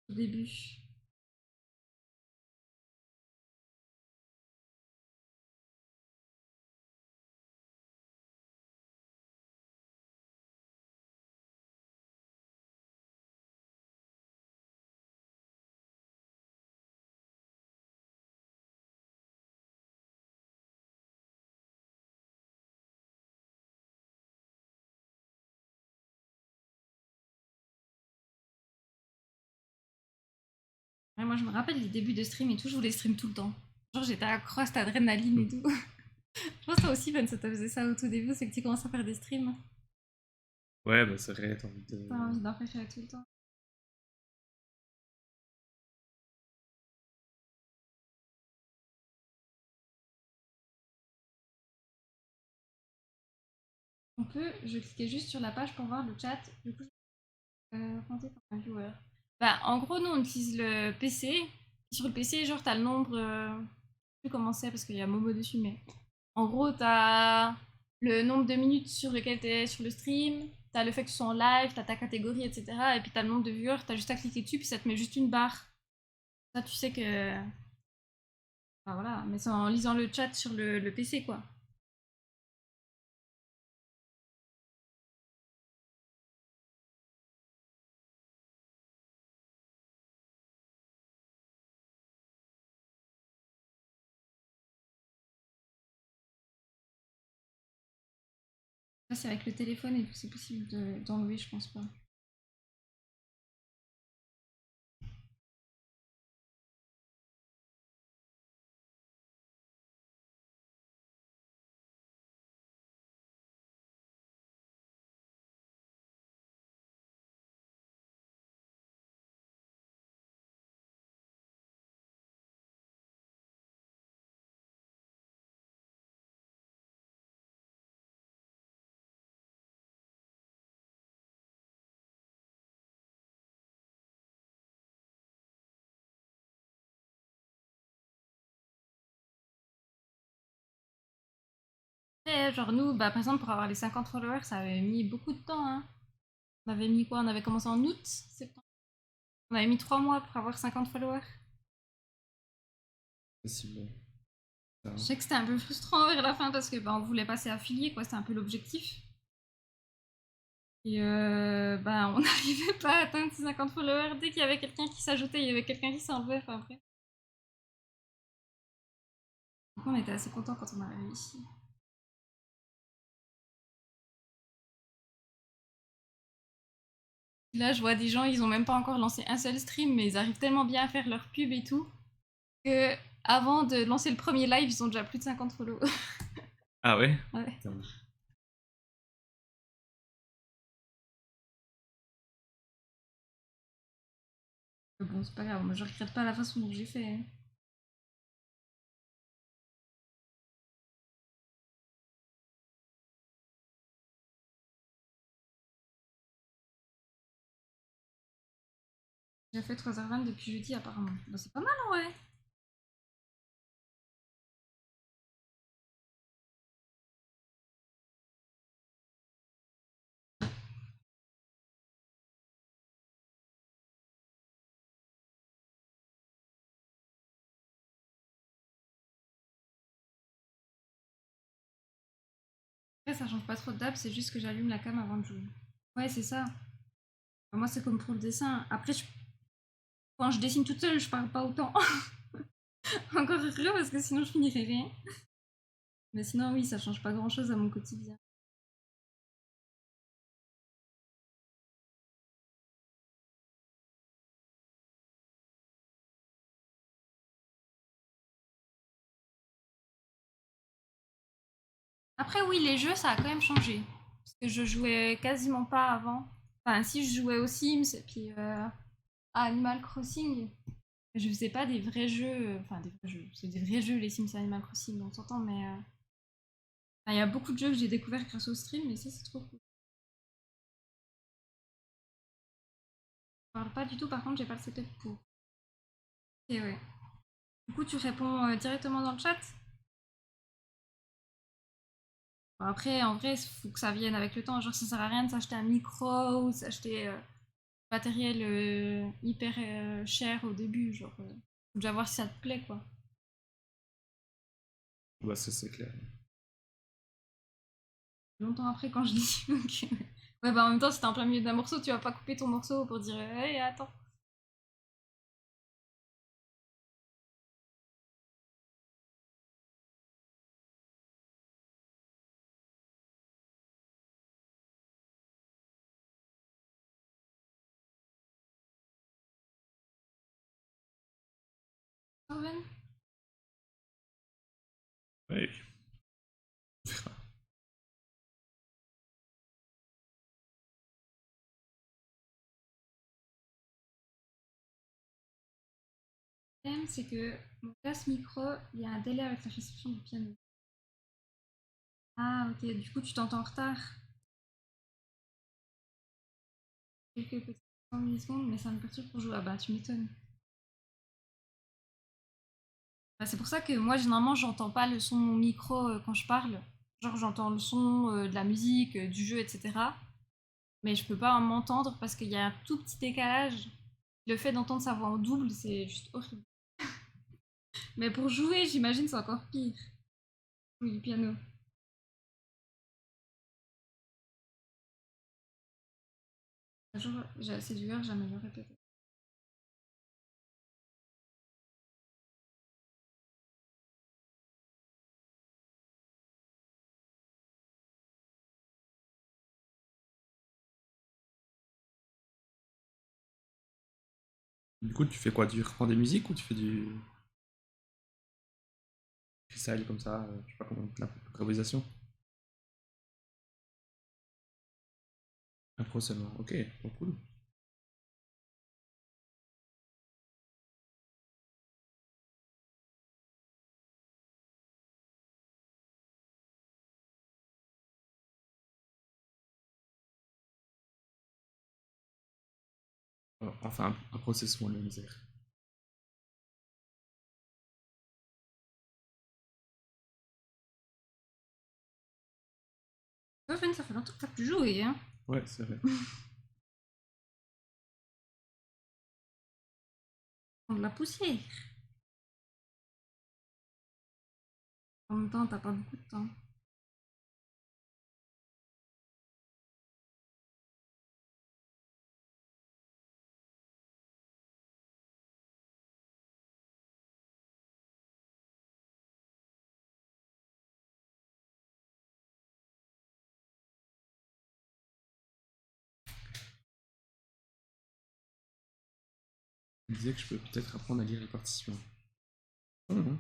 B: au début. Ouais, moi je me rappelle les débuts de stream et tout, je voulais stream tout le temps. Genre j'étais accro à cette adrénaline et tout. Je pense que toi aussi, Ben, ça te faisait ça au tout début, c'est que tu commences à faire des streams.
A: Ouais, bah c'est vrai, t'as envie
B: T'as
A: de.
B: envie d'en faire tout le temps. Je cliquais juste sur la page pour voir le chat. Du coup, je vais compter comme un viewer. Bah, en gros, nous, on utilise le PC. Sur le PC, genre, t'as le nombre. Je sais plus comment c'est parce qu'il y a Momo dessus, mais. En gros, t'as le nombre de minutes sur lequel t'es sur le stream. T'as le fait que tu sois en live, t'as ta catégorie, etc. Et puis t'as le nombre de viewers, t'as juste à cliquer dessus, puis ça te met juste une barre. Ça, tu sais que. Enfin, voilà, mais c'est en lisant le chat sur le PC, quoi. Ça, c'est avec le téléphone et tout, c'est possible d'enlever, je pense pas. Après, genre nous, bah, par exemple, pour avoir les 50 followers, ça avait mis beaucoup de temps, hein. On avait mis quoi? On avait commencé en août, septembre. On avait mis 3 mois pour avoir 50 followers.
A: Possible. Ça.
B: Je sais que c'était un peu frustrant vers la fin parce que bah, on voulait passer affilié, quoi, c'était un peu l'objectif. Et bah, on n'arrivait pas à atteindre ces 50 followers. Dès qu'il y avait quelqu'un qui s'ajoutait, il y avait quelqu'un qui s'enlevait, enfin après. Donc on était assez contents quand on a réussi. Là, je vois des gens, ils ont même pas encore lancé un seul stream, mais ils arrivent tellement bien à faire leur pub et tout, que avant de lancer le premier live, ils ont déjà plus de 50 follow.
A: Ah ouais?
B: Ouais.
A: Putain.
B: Mais bon, c'est pas grave, moi je regrette pas la façon dont j'ai fait, hein. J'ai fait 3h20 depuis jeudi apparemment. Bah, c'est pas mal en vrai. Après, ça change pas trop de date, c'est juste que j'allume la cam avant de jouer. Ouais, c'est ça. Moi, c'est comme pour le dessin. Après, quand je dessine toute seule, je parle pas autant. Encore heureux parce que sinon, je finirais rien. Mais sinon, oui, ça change pas grand chose à mon quotidien. Après, oui, les jeux, ça a quand même changé. Parce que je jouais quasiment pas avant. Enfin, si je jouais aux Sims et puis à Animal Crossing, je faisais pas des vrais jeux. Enfin, des vrais jeux. C'est des vrais jeux, les Sims et Animal Crossing, on s'entend, mais. Enfin, il y a beaucoup de jeux que j'ai découverts grâce au stream, et ça, c'est trop cool. Je parle pas du tout, par contre, j'ai pas le setup pour. Et ouais. Du coup, tu réponds directement dans le chat. Bon, après, en vrai, il faut que ça vienne avec le temps. Genre, ça sert à rien de s'acheter un micro ou s'acheter matériel hyper cher au début. Genre, faut déjà voir si ça te plaît, quoi.
A: Bah, ça, c'est clair.
B: Longtemps après, quand je dis. Ok. Ouais, bah en même temps, si t'es en plein milieu d'un morceau, tu vas pas couper ton morceau pour dire hey, attends. Owen.
A: Ouais. Le problème, c'est que mon casse micro, il y a un délai avec la réception du piano. Ah, ok, du coup, tu t'entends en retard. Quelques petites millisecondes, mais ça me perturbe pour jouer. Ah bah, tu m'étonnes. Bah, c'est pour ça que moi, généralement, j'entends pas le son de mon micro quand je parle. Genre, j'entends le son de la musique, du jeu, etc. Mais je peux pas m'entendre parce qu'il y a un tout petit décalage.
B: Le fait d'entendre sa voix en double, c'est juste horrible. Mais pour jouer, j'imagine c'est encore pire. Oui, du piano. Un jour, j'ai assez d'heures, j'améliorerai peut-être.
A: Du coup, tu fais quoi? Tu reprends des musiques ou tu fais du freestyle comme ça, je sais pas comment, de l'improvisation? Impro seulement, ok, bon, cool. Enfin, un process moins la misère.
B: Toi, Fen, ça fait longtemps que t'as plus joué, hein.
A: Ouais, c'est vrai.
B: Prendre de la poussière. En même temps, t'as pas beaucoup de temps.
A: Je me disais que je peux peut-être apprendre à lire les partitions. Mhm.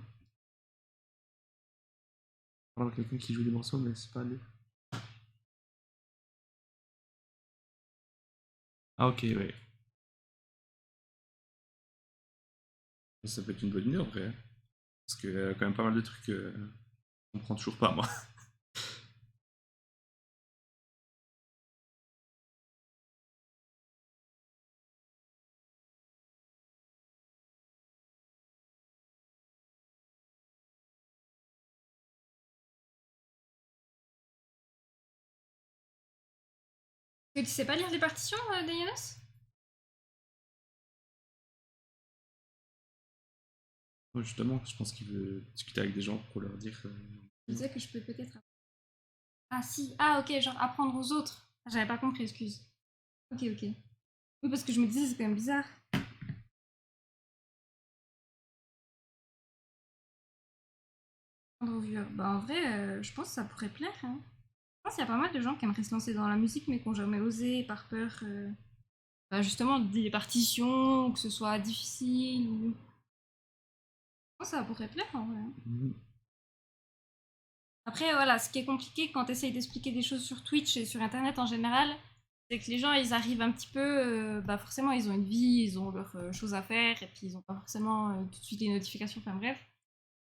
A: Parle à quelqu'un qui joue des morceaux, mais c'est pas lui. Ah, ok, ouais. Ça peut être une bonne idée en vrai, hein. Parce qu'il y a quand même pas mal de trucs qu'on comprend toujours pas, moi.
B: Et tu sais pas lire les partitions, Dianos?
A: Moi, justement, je pense qu'il veut discuter avec des gens pour leur dire.
B: Je disais que je peux peut-être. Ah si, ah ok, genre apprendre aux autres. Ah, j'avais pas compris, excuse. Ok, ok. Oui, parce que je me disais, c'est quand même bizarre. Apprendre aux viewers. Bah en vrai, je pense que ça pourrait plaire, hein. Je pense qu'il y a pas mal de gens qui aimeraient se lancer dans la musique, mais qui n'ont jamais osé par peur, bah, justement, des partitions, ou que ce soit difficile. Je pense que ça pourrait plaire en vrai, hein.
A: Mhm.
B: Après, voilà, ce qui est compliqué quand tu essayes d'expliquer des choses sur Twitch et sur Internet en général, c'est que les gens, ils arrivent un petit peu, bah forcément, ils ont une vie, ils ont leurs choses à faire, et puis ils ont pas forcément tout de suite les notifications, enfin bref.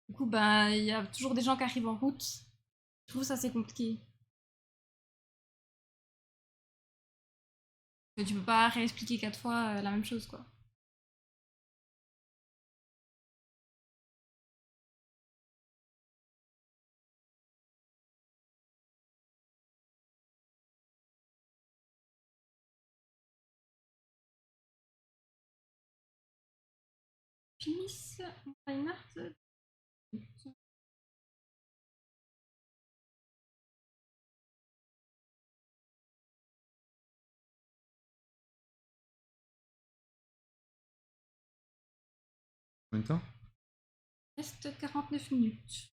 B: Du coup, bah, il y a toujours des gens qui arrivent en route. Je trouve ça assez compliqué. Mais tu peux pas réexpliquer 4 fois la même chose, quoi. Finisse mon fine art.
A: Combien de temps?
B: Reste 49 minutes.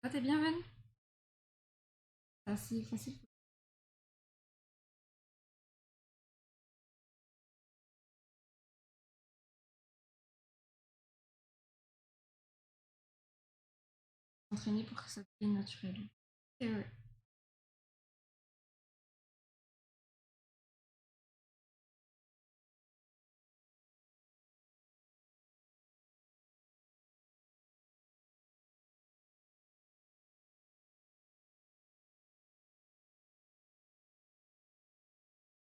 B: Ah, t'es bien, Ven? C'est assez facile. S'entraîner pour que ça devienne naturel. Et ouais.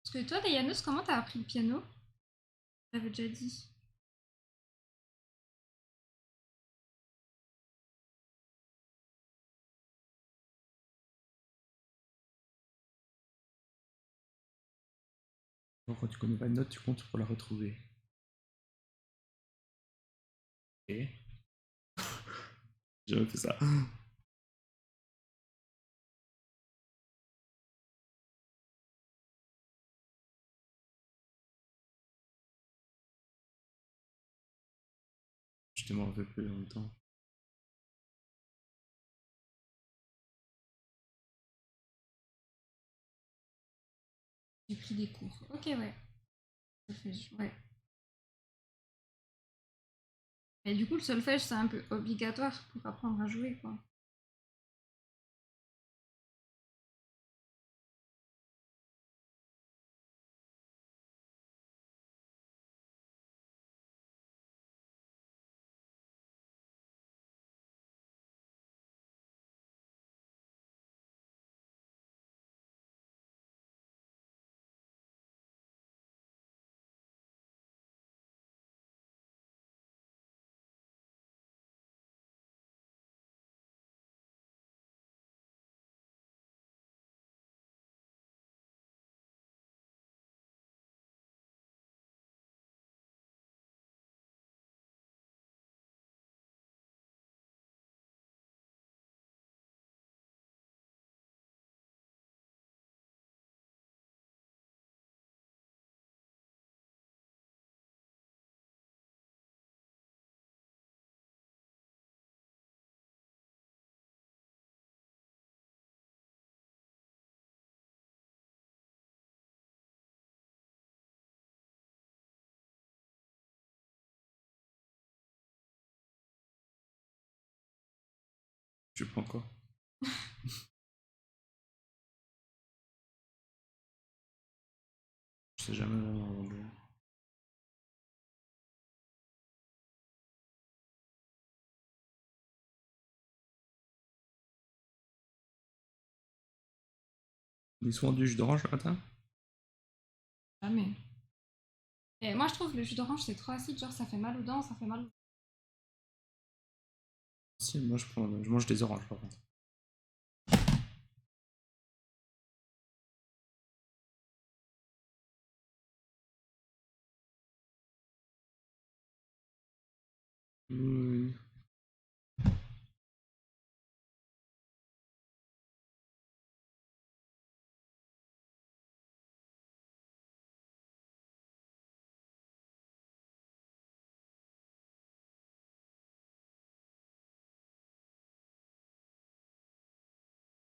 B: Parce que toi, Dayanos, comment t'as appris le piano? J'avais déjà dit.
A: Quand tu connais pas une note, tu comptes pour la retrouver. Ok. J'ai jamais fait ça. Je te m'en rappelle plus en même temps.
B: J'ai pris des cours. Ok, ouais. Solfège, ouais. Et du coup, le solfège, c'est un peu obligatoire pour apprendre à jouer, quoi.
A: Je prends quoi? Je sais jamais vraiment avant de... On est souvent du jus d'orange le matin?
B: Jamais. Et moi, je trouve que le jus d'orange, c'est trop acide. Genre, ça fait mal aux dents, ça fait mal aux...
A: Si, moi je mange des oranges par contre. Oui.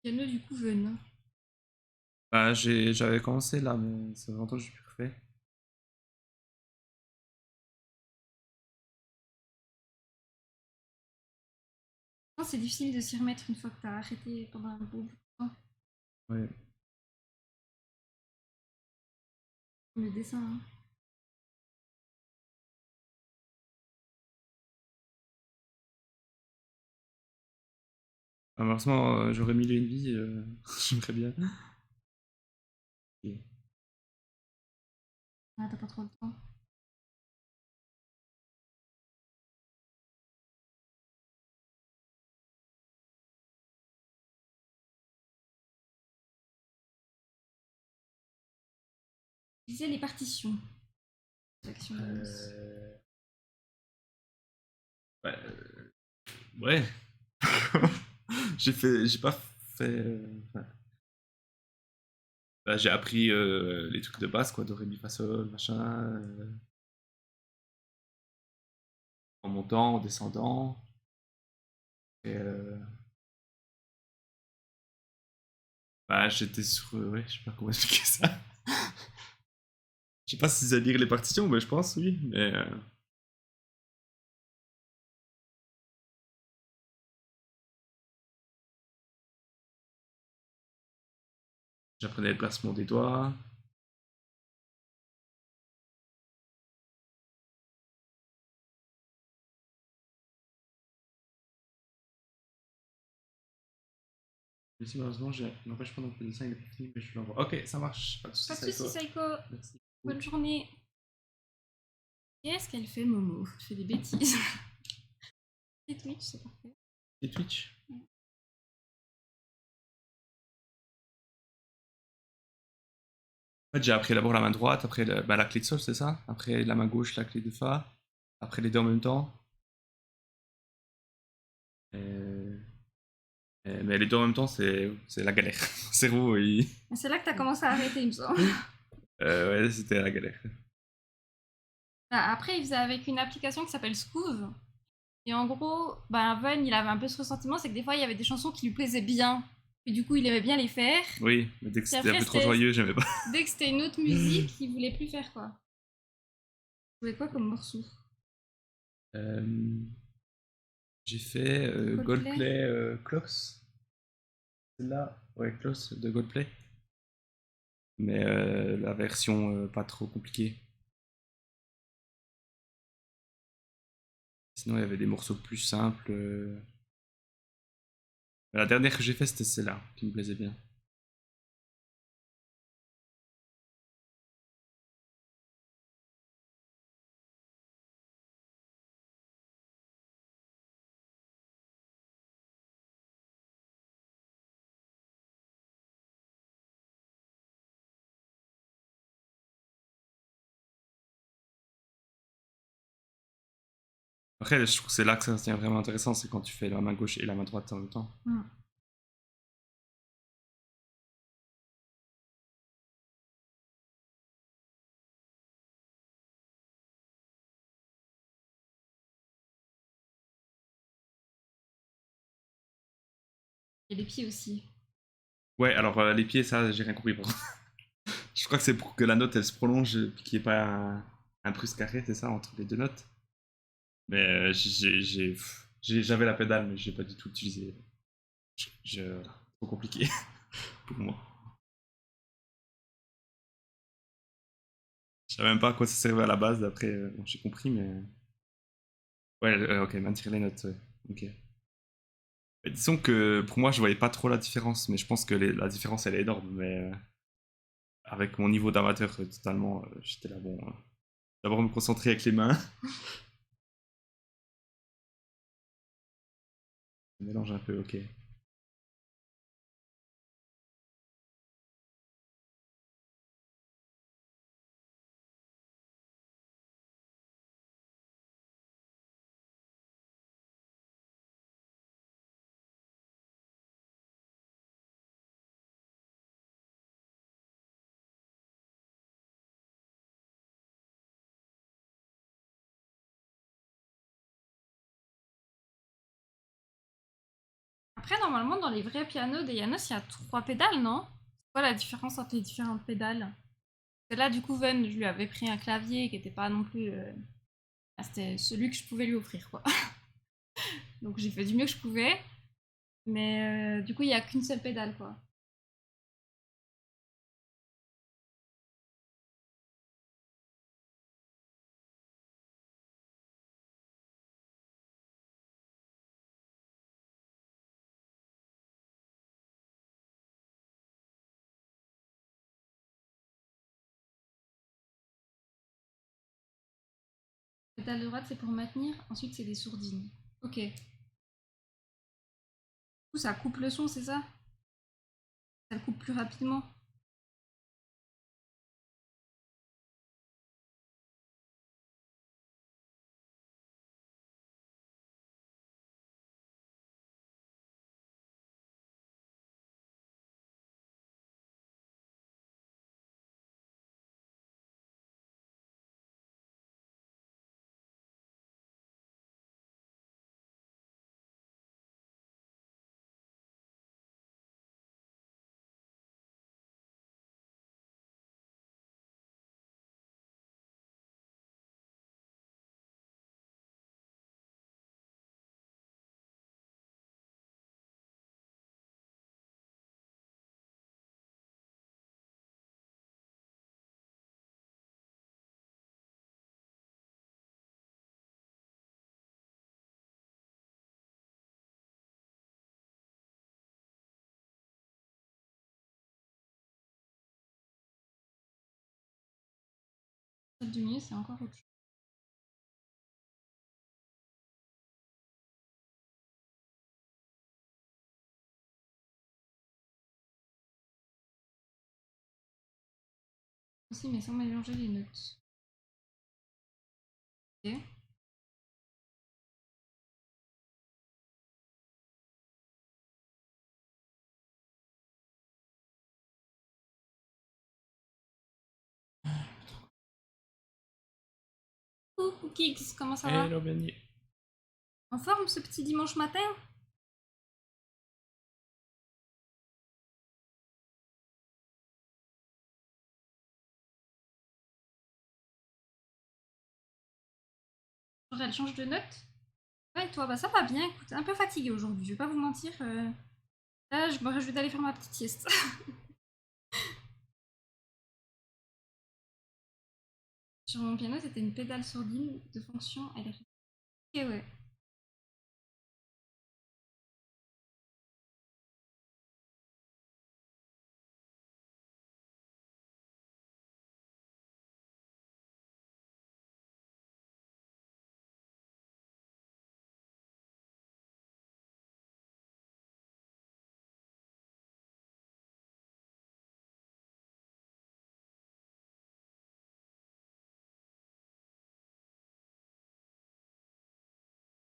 B: Piano, du coup, venin.
A: Bah, j'avais commencé là, mais ça fait longtemps que j'ai plus refait.
B: Non, c'est difficile de s'y remettre une fois que t'as arrêté pendant un beau bout de temps.
A: Ouais.
B: Le dessin, hein.
A: Malheureusement, j'aurais mille et une vies, j'aimerais bien. Ok.
B: Ah, t'as pas trop le temps. Lisez les partitions. L'action de Nice.
A: Ouais. Ouais. J'ai pas fait. Ouais. Bah, j'ai appris les trucs de base, quoi, do, ré, mi, fa, sol, machin. En montant, en descendant. Et bah, j'étais sur. Ouais, je sais pas comment expliquer ça. Je sais pas si c'est à lire les partitions, mais je pense, oui. Mais j'apprenais le placement des doigts. Mais si, malheureusement, n'empêche pas donc le dessin il est pas fini, mais je l'envoie. Ok, ça marche. Pas de soucis,
B: Pas de
A: ça
B: soucis, Saiko.
A: Merci.
B: Bonne journée. Qu'est-ce qu'elle fait, Momo? Elle fait des bêtises. C'est Twitch, c'est parfait.
A: Et Twitch? En fait, j'ai appris d'abord la main droite, après la clé de sol, c'est ça. Après la main gauche, la clé de fa. Après les deux en même temps. Et- mais les deux en même temps, c'est la galère. Mon cerveau,
B: Et c'est là que t'as commencé à arrêter, il me semble.
A: ouais, c'était la galère.
B: Bah, après, il faisait avec une application qui s'appelle Scooz. Et en gros, bah, Vun, il avait un peu ce ressentiment, c'est que des fois, il y avait des chansons qui lui plaisaient bien. Et du coup, il aimait bien les faire.
A: Oui, mais dès que
B: Puis
A: c'était un
B: après,
A: peu trop joyeux, j'aimais pas.
B: dès que c'était une autre musique, il voulait plus faire, quoi. Vous voulez quoi comme morceau?
A: Euh, j'ai fait
B: Coldplay?
A: Goldplay Clocks. Celle-là, ouais, Clocks de Goldplay. Mais la version pas trop compliquée. Sinon, il y avait des morceaux plus simples. La dernière que j'ai fait, c'était celle-là, qui me plaisait bien. Après, je trouve que c'est là que ça devient vraiment intéressant, c'est quand tu fais la main gauche et la main droite en même temps.
B: Hmm. Et les pieds aussi.
A: Ouais, alors les pieds, ça, j'ai rien compris. Je crois que c'est pour que la note elle se prolonge, puis qu'il n'y ait pas un brusque carré, c'est ça, entre les deux notes. Mais j'avais la pédale, mais j'ai pas du tout utilisé. Trop compliqué pour moi. Je savais même pas à quoi ça servait à la base, d'après. Bon, j'ai compris, mais. Ouais, ok, maintenir les notes, ouais. Ok. Et disons que pour moi, je voyais pas trop la différence, mais je pense que la différence elle est énorme. Mais avec mon niveau d'amateur totalement, j'étais là, bon. D'abord me concentrer avec les mains. Je mélange un peu, ok.
B: Après, normalement, dans les vrais pianos des Janos, il y a trois pédales, non? C'est quoi la différence entre les différentes pédales? Et là, du coup, Ven, je lui avais pris un clavier qui était pas non plus. C'était celui que je pouvais lui offrir, quoi. Donc j'ai fait du mieux que je pouvais. Mais du coup, il y a qu'une seule pédale, quoi. La pédale de droite, c'est pour maintenir. Ensuite, c'est des sourdines. Ok. Du coup, ça coupe le son, c'est ça? Ça le coupe plus rapidement. Celle du milieu, c'est encore autre chose. Aussi, mais sans mélanger les notes. Ok. Coucou Kix, comment ça va?
A: Hello, Benny.
B: En forme ce petit dimanche matin? Genre, elle change de note? Ouais, et toi, bah ça va bien, écoute, un peu fatiguée aujourd'hui, je vais pas vous mentir. Là, je me réjouis d'aller faire ma petite sieste. Sur mon piano, c'était une pédale sourdine de fonction électrique. Ok, ouais.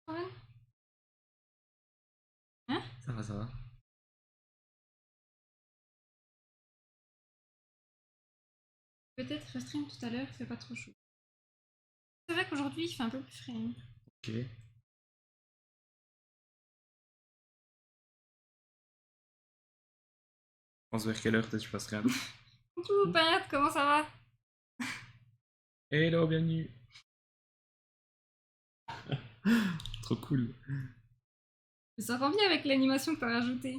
B: Ouais. Hein?
A: Ça va, ça va.
B: Peut-être restreint tout à l'heure, il fait pas trop chaud. C'est vrai qu'aujourd'hui, il fait un peu plus frais, hein.
A: Ok. Je pense vers quelle heure tu passerais un peu.
B: Bonjour, Pat, comment ça va?
A: Hello, bienvenue. Trop cool.
B: Je me sens bien avec l'animation que t'as rajoutée.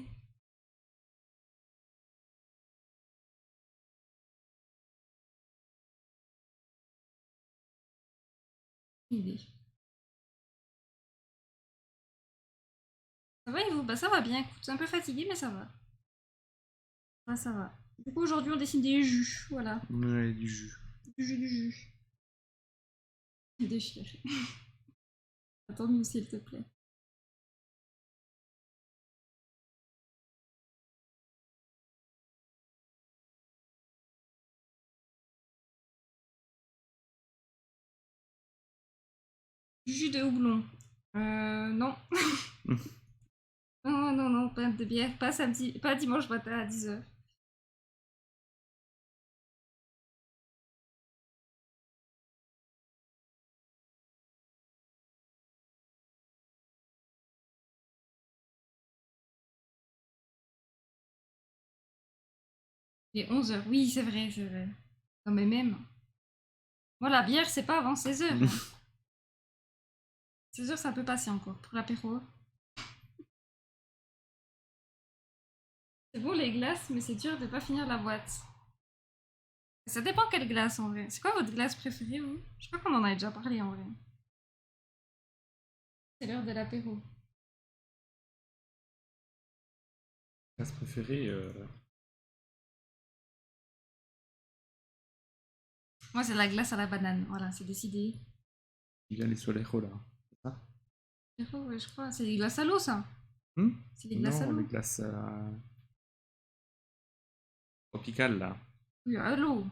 B: Idée. Ça va et vous? Bah ça va bien, écoute, un peu fatigué, mais ça va. Ça va. Du coup, aujourd'hui, on dessine des jus, voilà.
A: Ouais, du jus.
B: Du jus, du jus. Déchiré. Attends, nous, s'il te plaît. Du jus de houblon. Non. Non, non, non, pas de bière, pas samedi, pas dimanche matin à 10h. Et 11h, oui, c'est vrai, c'est vrai. Non, mais même. Moi, la bière, c'est pas avant 16h. 16h, ça peut passer encore pour l'apéro. C'est bon les glaces, mais c'est dur de pas finir la boîte. Ça dépend quelle glace en vrai. C'est quoi votre glace préférée, vous? Je crois qu'on en avait déjà parlé en vrai. C'est l'heure de l'apéro.
A: Classe préférée,
B: Moi, c'est la glace à la banane. Voilà, c'est décidé.
A: il y a les soleros là. C'est ça?
B: Apéro, ouais, je crois. C'est des glaces à l'eau, ça.
A: Hmm.
B: C'est des glaces à
A: Non, les
B: l'eau.
A: glaces tropicales là.
B: Oui, à l'eau.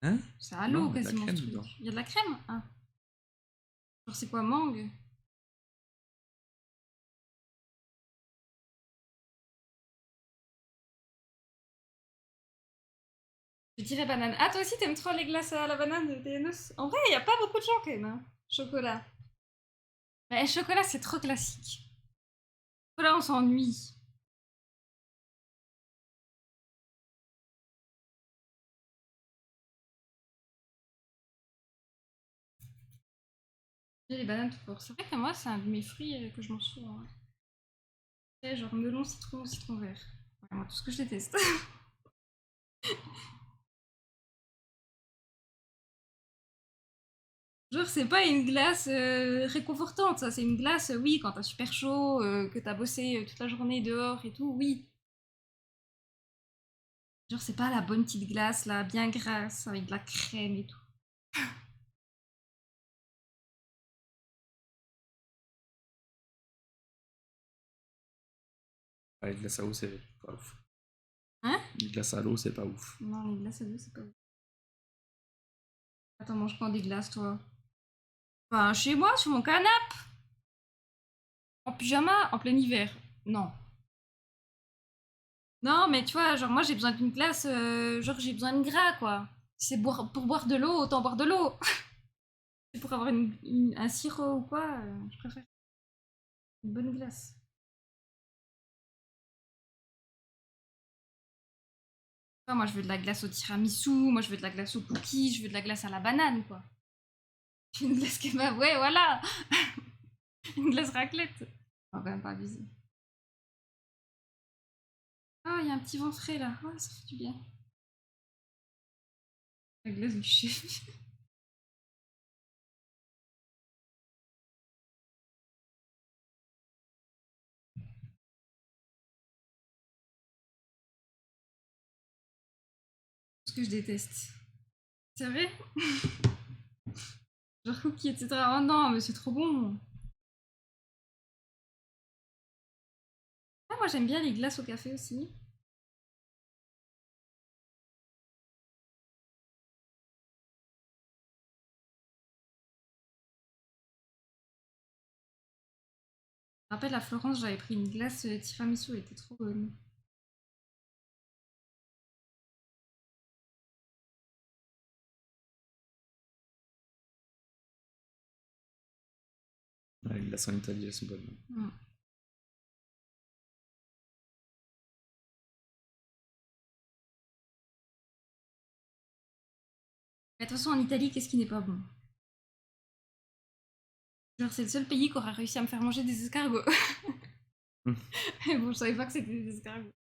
A: Hein?
B: C'est à l'eau
A: Non, il y a de la
B: quasiment ce
A: crème
B: truc.
A: dedans.
B: Il y a de la crème? Ah. Genre, c'est quoi, mangue? Je dirais banane. Ah, toi aussi, t'aimes trop les glaces à la banane des noces? En vrai, il y a pas beaucoup de gens quand même, hein. Chocolat. Ouais, chocolat, c'est trop classique. Chocolat, on s'ennuie. J'ai les bananes tout court. C'est vrai que moi, c'est un de mes fruits que je mange souvent, hein. Ouais, genre melon, citron, citron vert. Ouais, moi, tout ce que je déteste. Genre, c'est pas une glace réconfortante, ça. C'est une glace, oui, quand t'as super chaud, que t'as bossé toute la journée dehors et tout, oui. Genre, c'est pas la bonne petite glace, là, bien grasse, avec de la crème et tout.
A: Ah, les glaces à eau, c'est pas ouf.
B: Hein?
A: Les glaces à l'eau, c'est pas ouf.
B: Non, les glaces à l'eau, c'est pas ouf. Attends, mange quand des glaces, toi? Enfin, chez moi, sur mon canapé, en pyjama, en plein hiver. Non. Non, mais tu vois, genre moi j'ai besoin d'une glace, genre j'ai besoin de gras, quoi. Si c'est pour boire de l'eau, autant boire de l'eau. C'est pour avoir un sirop ou quoi, je préfère une bonne glace. Ah, moi je veux de la glace au tiramisu, moi je veux de la glace au cookies, je veux de la glace à la banane, quoi. Une glace kebab, ouais, voilà. Une glace raclette. On va quand même pas abuser. Ah, il y a un petit vent frais là. Ah, ça fait du bien. La glace du chef. Ce que je déteste. C'est vrai? Genre cookies, etc. Oh non, mais c'est trop bon. Ah, moi j'aime bien les glaces au café aussi. Je me rappelle à Florence, j'avais pris une glace tiramisu, elle était trop bonne.
A: Ouais, les glaces en Italie, elles sont bonnes.
B: Mm. Mais de toute façon, en Italie, qu'est-ce qui n'est pas bon? Genre, c'est le seul pays qui aura réussi à me faire manger des escargots.
A: Hmm.
B: Mais bon, je savais pas que c'était des escargots.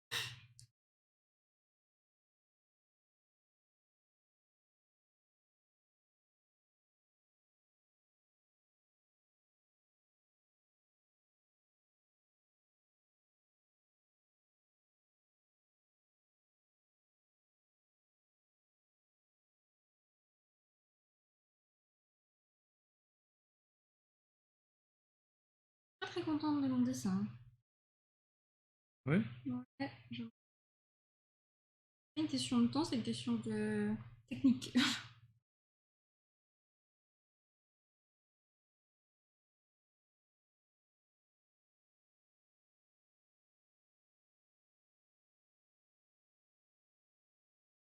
B: Je suis pas très contente de mon dessin.
A: Ouais.
B: Ouais, je... C'est pas une question de temps, c'est une question de technique.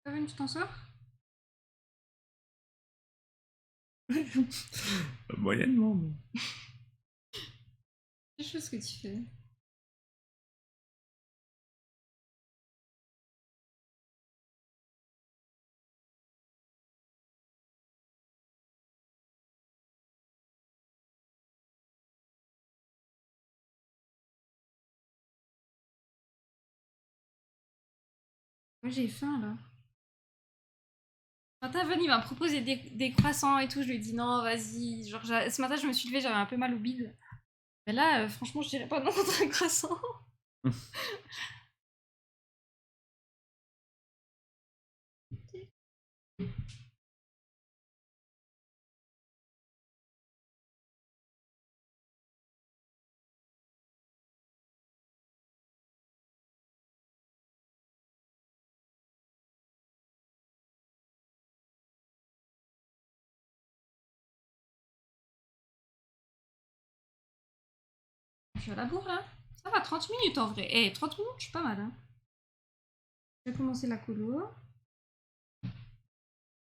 B: Kevin, tu t'en sors?
A: Moyennement, mais.
B: C'est chaud ce que tu fais. Moi j'ai faim là. Quand Taven il m'a proposé des croissants et tout, je lui ai dit non, vas-y. Genre, ce matin je me suis levée, j'avais un peu mal au bide. Mais là, franchement, je dirais pas non contre un croissant. Je suis à la bourre là. Ça va, 30 minutes en vrai. Eh, 30 minutes, je suis pas mal. Hein. Je vais commencer la colo.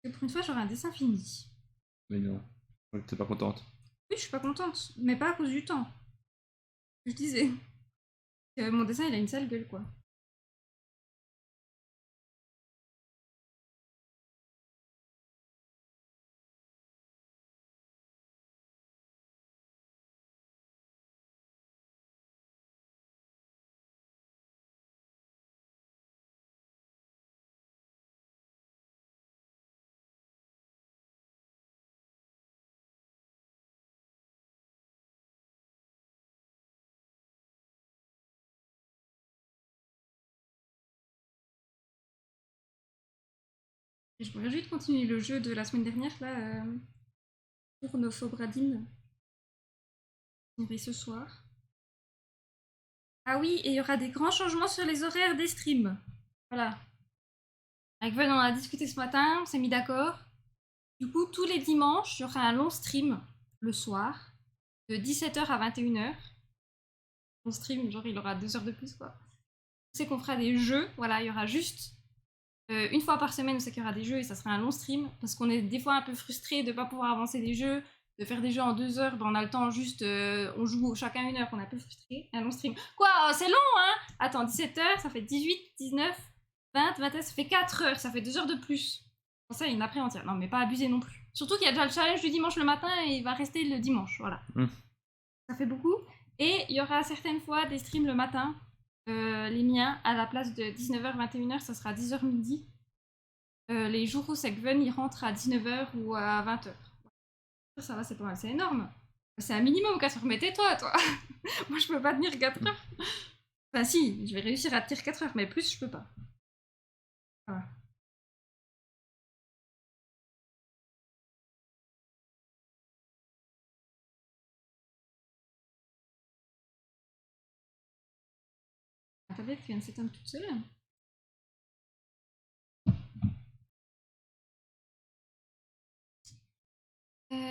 B: Et pour une fois, j'aurai un dessin fini.
A: Mais non. Ouais, t'es pas contente.
B: Oui, je suis pas contente. Mais pas à cause du temps. Je disais. Mon dessin, il a une sale gueule quoi. Et je me réjouis de continuer le jeu de la semaine dernière là. Pour nos faux bradines. On fait ce soir. Ah oui, et il y aura des grands changements sur les horaires des streams. Voilà. Avec Ven, on en a discuté ce matin, on s'est mis d'accord. Du coup, tous les dimanches, il y aura un long stream le soir, de 17h à 21h. Mon stream, genre, il aura 2 heures de plus, quoi. C'est qu'on fera des jeux, voilà, il y aura juste une fois par semaine, c'est qu'il y aura des jeux et ça sera un long stream, parce qu'on est des fois un peu frustré de ne pas pouvoir avancer des jeux, de faire des jeux en 2 heures, ben on a le temps juste, on joue chacun 1 heure, on est un peu frustré. Un long stream. Quoi, c'est long, hein? Attends, 17h, ça fait 18, 19, 20, 21, ça fait 4 heures, ça fait 2 heures de plus. Pour ça, il y a une après-entière. Non, mais pas abuser non plus. Surtout qu'il y a déjà le challenge du dimanche le matin et il va rester le dimanche, voilà. Ça fait beaucoup. Et il y aura certaines fois des streams le matin, les miens, à la place de 19h, 21h, ça sera 10h midi. Les jours où Sekven il rentre à 19h ou à 20h. Ça va, c'est pas mal, c'est énorme. C'est un minimum 4 heures, mais tais-toi, toi. Moi, je peux pas tenir 4 heures. Enfin, si, je vais réussir à tenir 4 heures, mais plus, je peux pas. Voilà. La tablette qui vient de s'éteindre toute seule.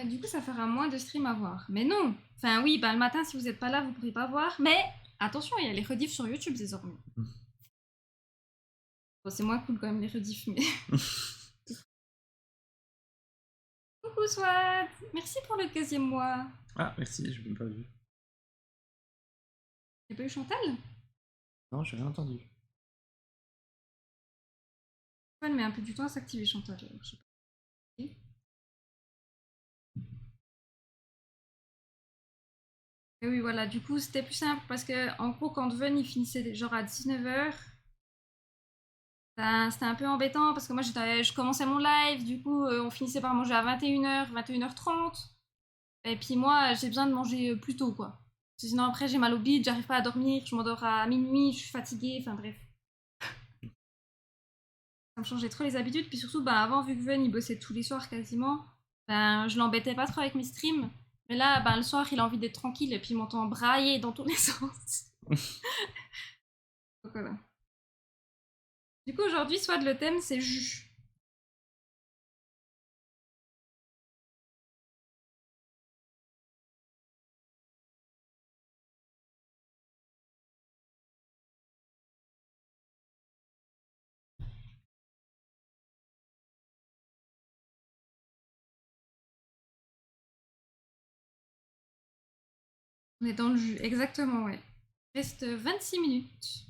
B: Du coup, ça fera moins de streams à voir. Mais non. Enfin, oui, bah, le matin, si vous n'êtes pas là, vous pourrez pas voir. Mais attention, il y a les rediffs sur YouTube désormais. Bon, c'est moins cool quand même les rediffs, mais. Coucou Swat, merci pour le 15e mois.
A: Ah, merci, je l'ai même pas vu.
B: J'ai pas eu Chantal?
A: Non, j'ai rien entendu.
B: Elle met un peu du temps à s'activer Chantal. Je sais pas. Et oui, voilà, du coup, c'était plus simple parce que, en gros, quand Ven il finissait genre à 19h, c'était un peu embêtant parce que moi, je commençais mon live, du coup, on finissait par manger à 21h, 21h30. Et puis moi, j'ai besoin de manger plus tôt, quoi. Parce que sinon, après, j'ai mal au bide, j'arrive pas à dormir, je m'endors à minuit, je suis fatiguée, enfin bref. Ça me changeait trop les habitudes, puis surtout, bah, avant, vu que Ven il bossait tous les soirs quasiment, ben, je l'embêtais pas trop avec mes streams. Mais là, ben, le soir, il a envie d'être tranquille et puis il m'entend brailler dans tous les sens. Donc voilà. Du coup, aujourd'hui, soit le thème, c'est jus. On est dans le jus, exactement, ouais. Il reste 26 minutes.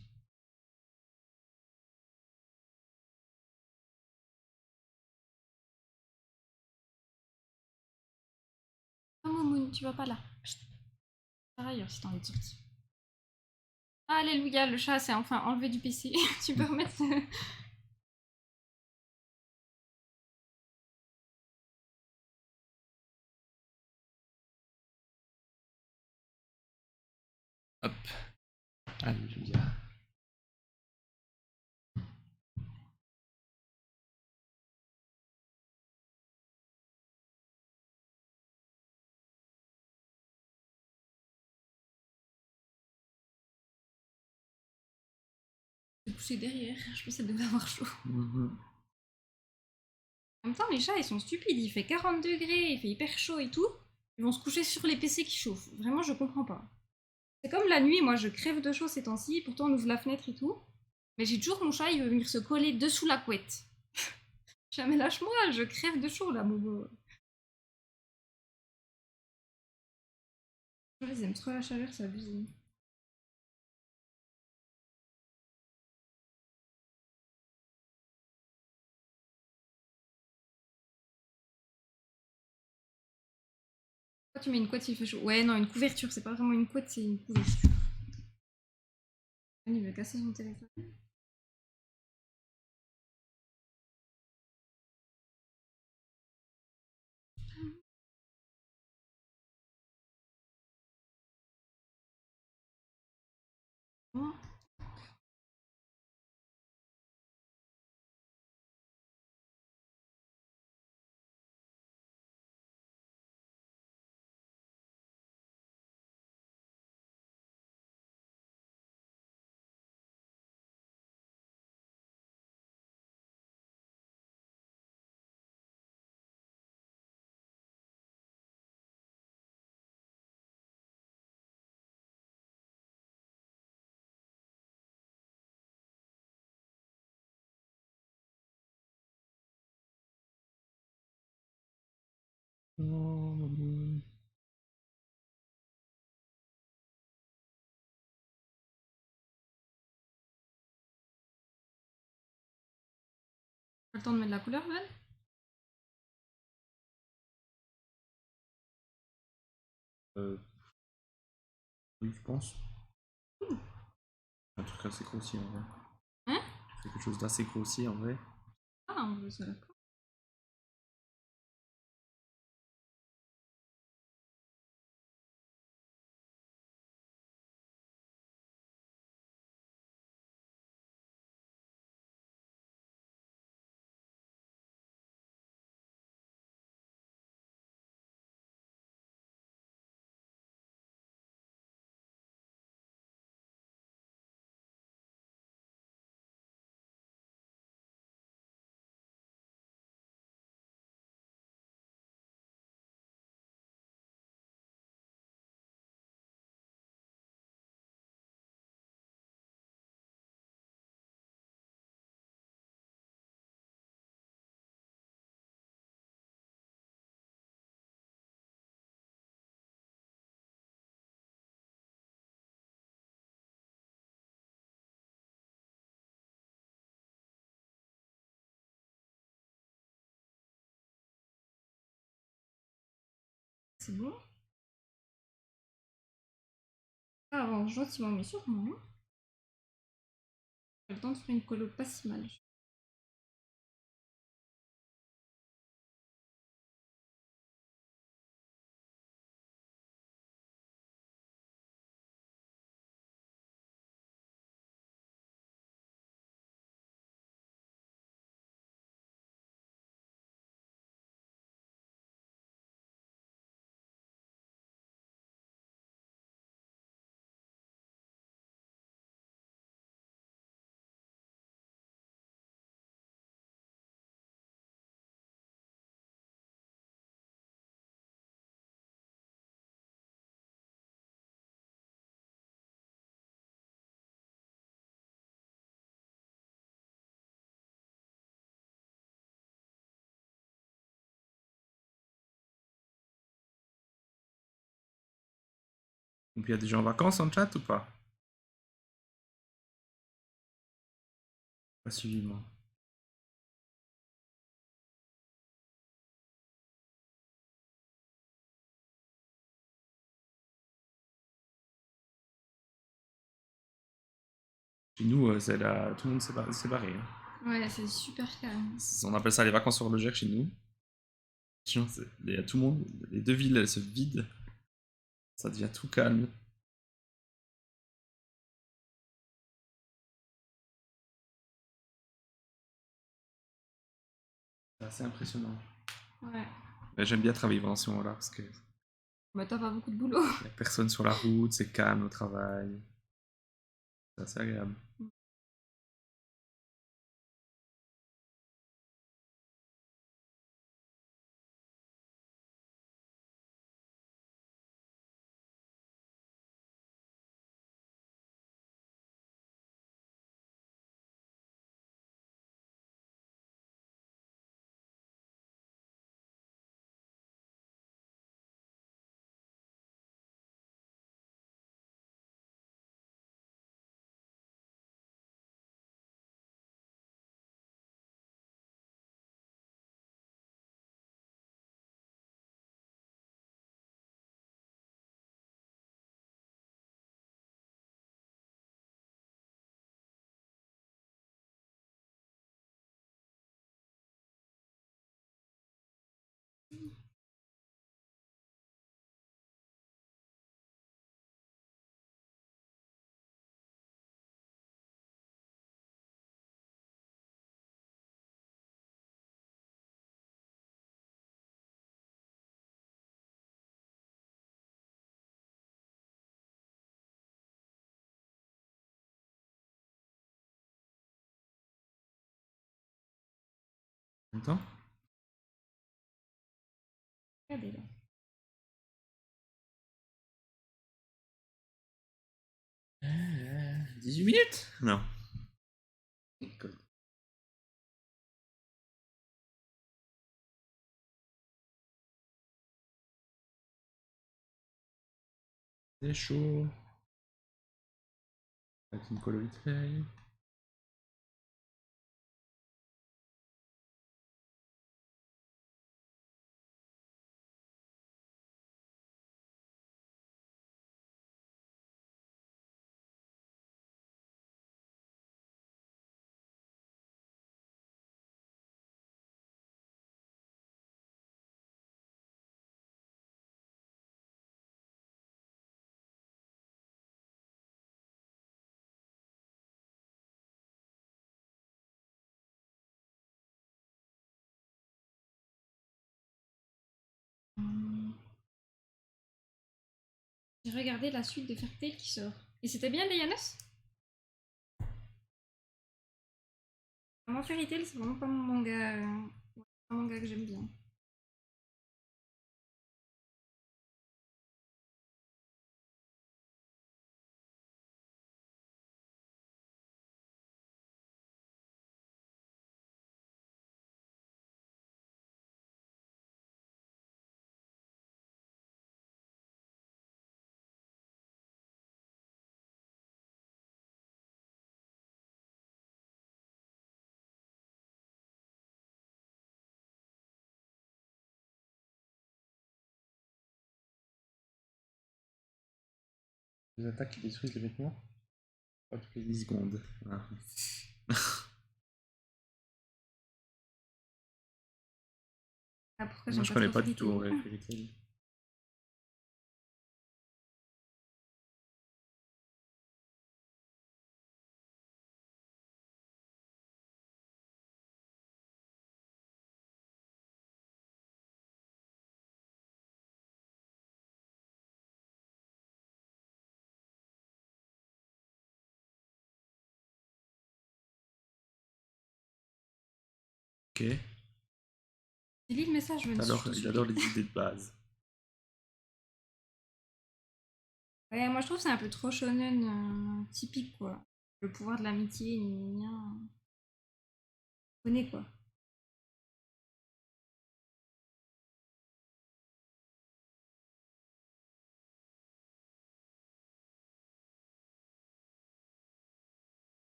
B: Oh, Momoun, tu vas pas là. Chut. Par ailleurs, si t'as envie de sortir. Alléluia, le chat s'est enfin enlevé du PC. Tu peux remettre.
A: Hop. Alléluia.
B: Je vais pousser derrière. Je pensais devait avoir chaud. En même temps, les chats, ils sont stupides. Il fait 40 degrés, il fait hyper chaud et tout. Ils vont se coucher sur les PC qui chauffent. Vraiment, je comprends pas. C'est comme la nuit, moi, je crève de chaud ces temps-ci. Pourtant, on ouvre la fenêtre et tout. Mais j'ai toujours mon chat, il veut venir se coller dessous la couette. Jamais lâche-moi, je crève de chaud là, Momo. Ils aiment trop la chaleur, ça abuse. Pourquoi tu mets une couette s'il fait chaud? Ouais, non, une couverture, c'est pas vraiment une couette, c'est une couverture. Il veut casser son téléphone. Oh. Pas le temps de mettre la couleur, Val?
A: Oui, je pense. Un truc assez grossier en vrai.
B: Hein?
A: Quelque chose d'assez grossier en vrai.
B: Ah, on veut ça là. C'est bon. Ça avance gentiment, mais sûrement. J'ai le temps de faire une colo pas si mal.
A: Donc il y a des gens en vacances en chat ou pas? Pas suivi moi. Chez nous, tout le monde s'est barré. Hein.
B: Ouais, c'est super calme.
A: On appelle ça les vacances horlogères chez nous. Il y a tout le monde, les deux villes elles se vident. Ça devient tout calme. C'est assez impressionnant.
B: Ouais.
A: Mais j'aime bien travailler pendant ce moment-là parce que
B: Bah, t'as pas beaucoup de boulot.
A: y a personne sur la route, c'est calme au travail. C'est assez agréable. En même temps,
B: Regardez là.
A: 18 minutes? Non. C'est chaud. Avec une colo vite fait.
B: J'ai regardé la suite de Fairy Tail qui sort. Et c'était bien Leyanos? Vraiment Fairy Tail, c'est vraiment pas mon manga, un manga que j'aime bien.
A: Les attaques qui détruisent les vêtements. Pas toutes les 10 secondes. Ah.
B: Ah, pourquoi
A: Moi
B: j'aime
A: je
B: pas
A: connais
B: trop
A: pas du
B: Fairy
A: tout
B: Tail?
A: Fairy Tail. Ok.
B: J'ai lu le message, je t'en
A: Il
B: supplie.
A: adore les idées de base.
B: Ouais, moi je trouve que c'est un peu trop shonen typique quoi. Le pouvoir de l'amitié, gna gna gna. On connaît quoi.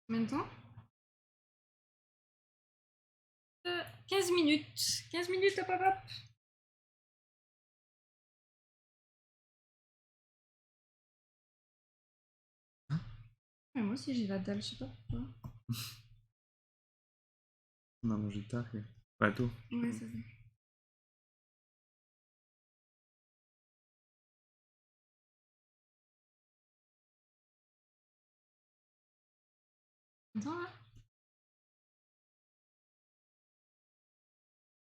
B: Combien de temps? 15 minutes. 15 minutes, hop hop hop. Mais moi aussi j'ai la dalle, je sais pas pourquoi.
A: On a mangé tard. Pas tôt.
B: Ouais, c'est ça. Attends là.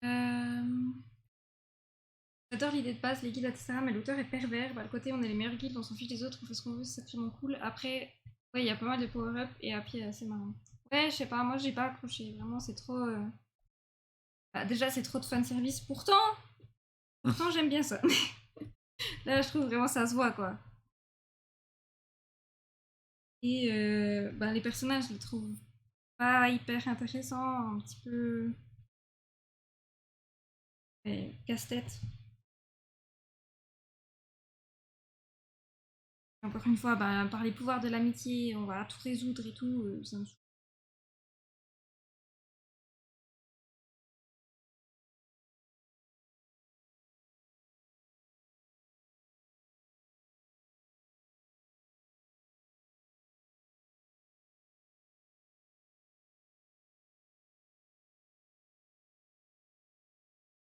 B: Euh... J'adore l'idée de base, les guildes, etc. Mais l'auteur est pervers. Bah, le côté on est les meilleurs guildes, on s'en fiche des autres, on fait ce qu'on veut, c'est sacrément cool. Après, ouais, il y a pas mal de power-up et à pied assez marrant. Ouais, je sais pas, moi j'ai pas accroché. Vraiment, c'est trop. Bah, déjà, c'est trop de fanservice. Pourtant j'aime bien ça. Là, je trouve vraiment ça se voit quoi. Et bah, les personnages, je les trouve pas hyper intéressants, un petit peu ouais, casse-tête. Encore une fois, bah, par les pouvoirs de l'amitié, on va tout résoudre et tout. Ça me saoule.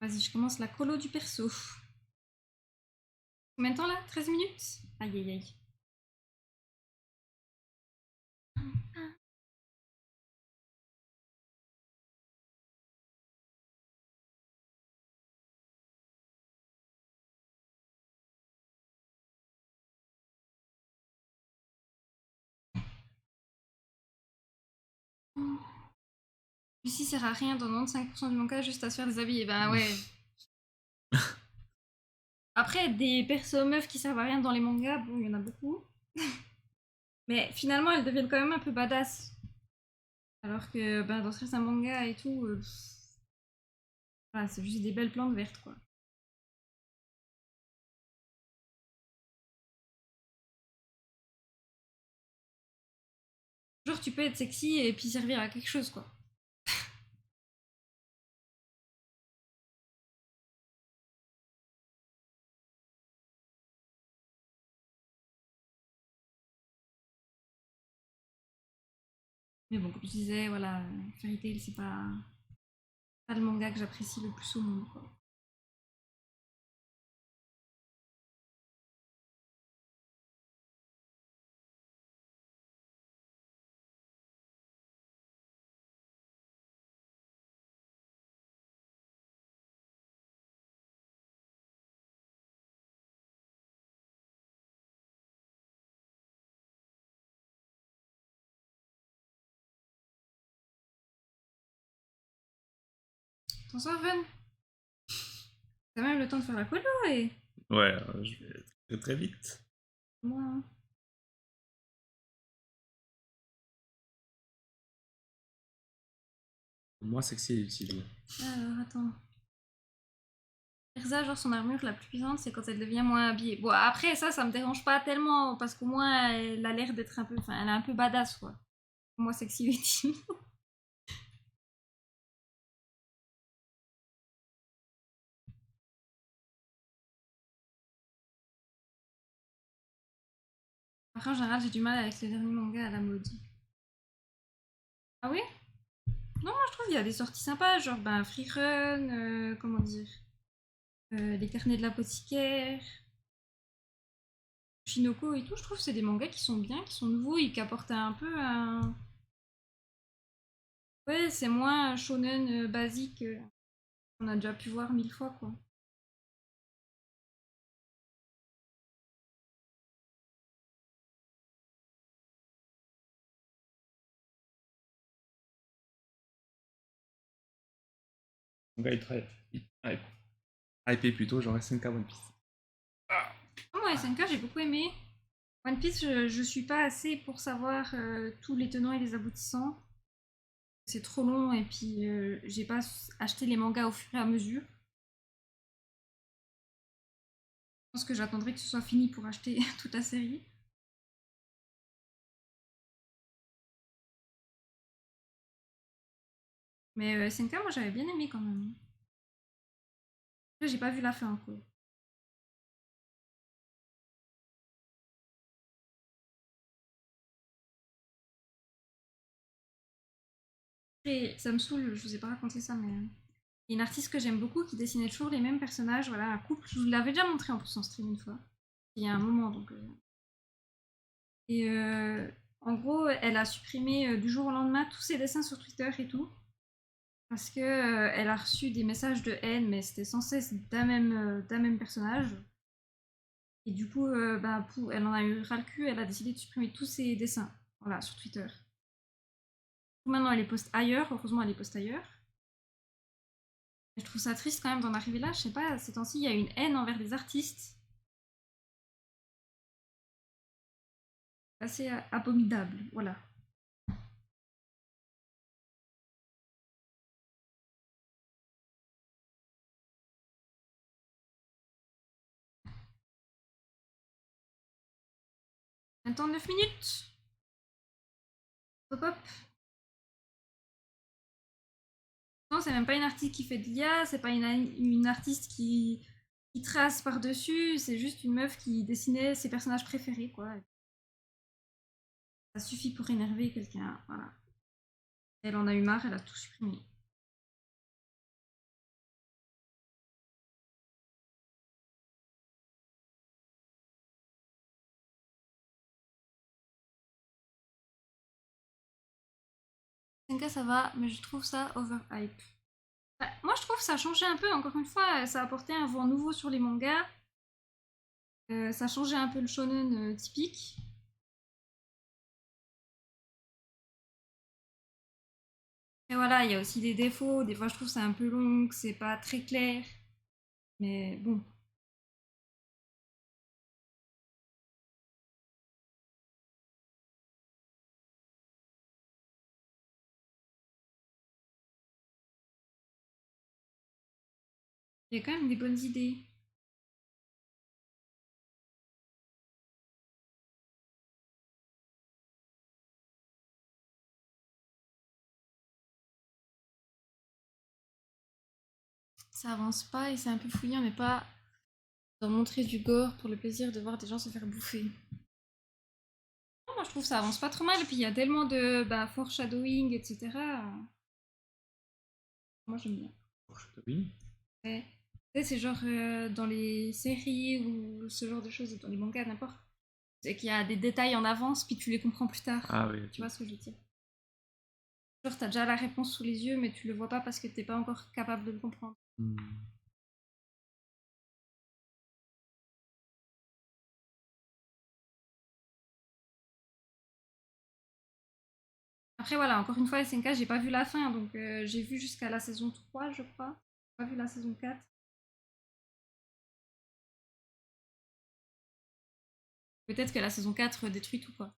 B: Vas-y, je commence la colo du perso. Combien de temps là? 13 minutes? Aïe aïe aïe. Lucie sert à rien dans 95% du manga juste à se faire déshabiller. Ben ouais. Après, des persos meufs qui servent à rien dans les mangas, bon, il y en a beaucoup. Mais finalement, elles deviennent quand même un peu badass. Alors que ben, dans certains mangas et tout, voilà, c'est juste des belles plantes vertes, quoi. Genre, tu peux être sexy et puis servir à quelque chose, quoi. Mais bon, comme je disais, voilà, Fairy Tail, c'est pas le manga que j'apprécie le plus au monde, quoi. T'en sors, Ven? T'as même le temps de faire la colo et.
A: Ouais, je vais très très vite.
B: Moi, hein.
A: Moi, sexy et utile.
B: Alors, attends. Erza, genre son armure la plus puissante, c'est quand elle devient moins habillée. Bon, après, ça me dérange pas tellement, parce qu'au moins, elle a l'air d'être un peu. Enfin, elle est un peu badass, quoi. Moi, sexy ultime. Après, en général, j'ai du mal avec les derniers mangas à la mode. Ah oui? Non, moi, je trouve qu'il y a des sorties sympas, genre, ben, Free Run, comment dire, les carnets de l'apothicaire, Shinoko et tout. Je trouve que c'est des mangas qui sont bien, qui sont nouveaux et qui apportent un peu un. Ouais, c'est moins un shonen basique qu'on a déjà pu voir 1000 fois, quoi.
A: Mon gars, il travaille. Hypé plutôt, genre SNK One Piece. Ah.
B: Oh, moi, SNK, j'ai beaucoup aimé. One Piece, je suis pas assez pour savoir tous les tenants et les aboutissants. C'est trop long et puis j'ai pas acheté les mangas au fur et à mesure. Je pense que j'attendrai que ce soit fini pour acheter toute la série. Mais SNK, moi j'avais bien aimé quand même. Après, j'ai pas vu la fin encore. Et ça me saoule, je vous ai pas raconté ça, mais il y a une artiste que j'aime beaucoup qui dessinait toujours les mêmes personnages, voilà, un couple. Je vous l'avais déjà montré en plus en stream une fois. Il y a un moment donc. Et en gros, elle a supprimé du jour au lendemain tous ses dessins sur Twitter et tout. Parce que elle a reçu des messages de haine, mais c'était sans cesse d'un même personnage. Et du coup, bah, elle en a eu ras le cul, elle a décidé de supprimer tous ses dessins, voilà, sur Twitter. Maintenant, elle les poste ailleurs, heureusement, elle les poste ailleurs. Et je trouve ça triste quand même d'en arriver là, je sais pas, ces temps-ci, il y a une haine envers des artistes assez abominable, voilà. Maintenant, 9 minutes. Hop hop. Non, c'est même pas une artiste qui fait de l'IA, c'est pas une artiste qui trace par-dessus, c'est juste une meuf qui dessinait ses personnages préférés, quoi. Ça suffit pour énerver quelqu'un, voilà. Elle en a eu marre, elle a tout supprimé. SNK ça va, mais je trouve ça overhype. Ouais, moi je trouve que ça a changé un peu, encore une fois, ça a apporté un vent nouveau sur les mangas. Ça a changé un peu le shonen typique. Et voilà, il y a aussi des défauts. Des fois je trouve que c'est un peu long, que c'est pas très clair. Mais bon. Il y a quand même des bonnes idées. Ça avance pas et c'est un peu fouillant, mais pas d'en montrer du gore pour le plaisir de voir des gens se faire bouffer. Non, moi je trouve que ça avance pas trop mal, et puis il y a tellement de foreshadowing, etc. Moi j'aime bien.
A: Foreshadowing.
B: Ouais. Tu sais, c'est genre dans les séries ou ce genre de choses, dans les mangas, n'importe. C'est qu'il y a des détails en avance, puis tu les comprends plus tard.
A: Ah oui,
B: Tu
A: ok.
B: vois ce que je veux dire? Genre t'as déjà la réponse sous les yeux, mais tu le vois pas parce que t'es pas encore capable de le comprendre.
A: Hmm.
B: Après voilà, encore une fois, SNK, j'ai pas vu la fin, donc j'ai vu jusqu'à la saison 3, je crois. J'ai pas vu la saison 4. Peut-être que la saison 4 détruit tout, quoi.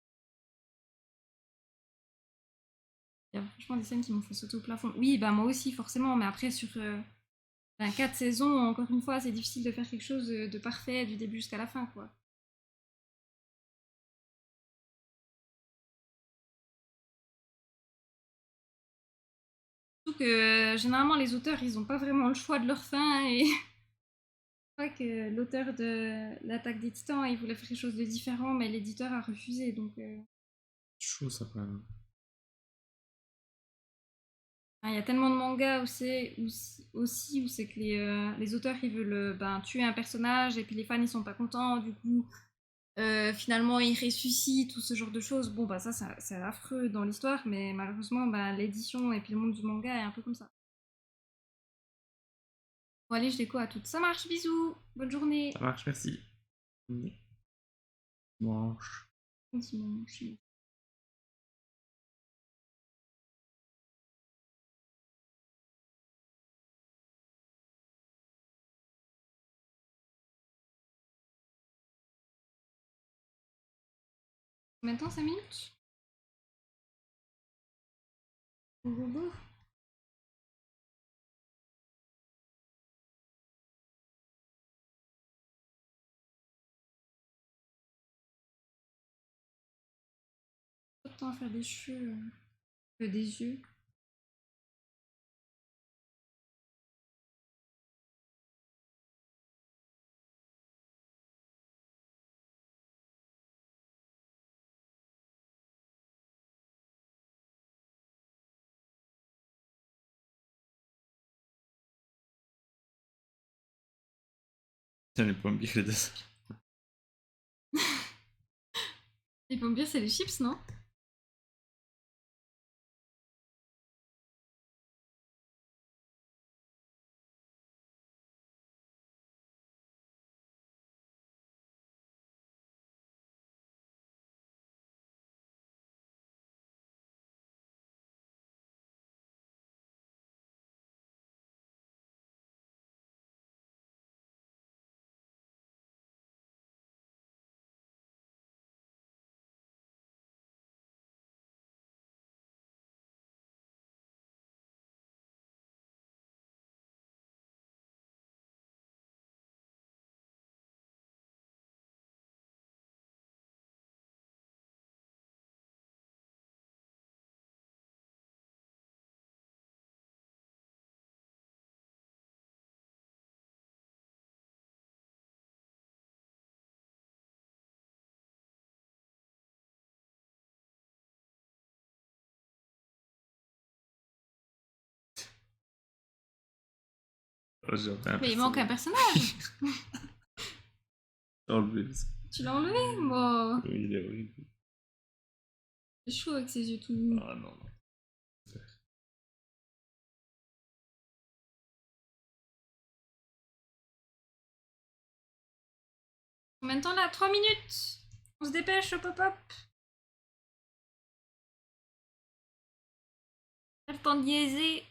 B: Il y a franchement des scènes qui m'ont fait sauter au plafond. Oui, bah moi aussi, forcément, mais après, sur 4 saisons, encore une fois, c'est difficile de faire quelque chose de parfait du début jusqu'à la fin, quoi. Surtout que généralement, les auteurs, ils ont pas vraiment le choix de leur fin, et je crois que l'auteur de l'Attaque des Titans, il voulait faire quelque chose de différent, mais l'éditeur a refusé, donc...
A: Chaud ça quand même.
B: Il y a tellement de mangas où c'est aussi où c'est que les auteurs ils veulent tuer un personnage et puis les fans ils sont pas contents, du coup finalement il ressuscite ou ce genre de choses. Bon bah ça c'est affreux dans l'histoire, mais malheureusement l'édition et puis le monde du manga est un peu comme ça. Bon allez, je déco à toutes. Ça marche, bisous, bonne journée.
A: Ça marche, merci. Dimanche.
B: Bon dimanche. Combien de temps, 5 minutes? Bobo. Trop de temps à faire des cheveux, des yeux.
A: Tiens, les pommes les deux.
B: Les pommes c'est les chips, non?
A: Oh, j'ai enlevé un
B: Mais il manque un personnage.
A: J'ai enlevé parce
B: Tu l'as enlevé, moi.
A: que il est horrible.
B: C'est chaud avec ses yeux tout nus.
A: Ah non, non.
B: Combien de temps là? 3 minutes. On se dépêche, hop hop hop. Pas le temps de niaiser.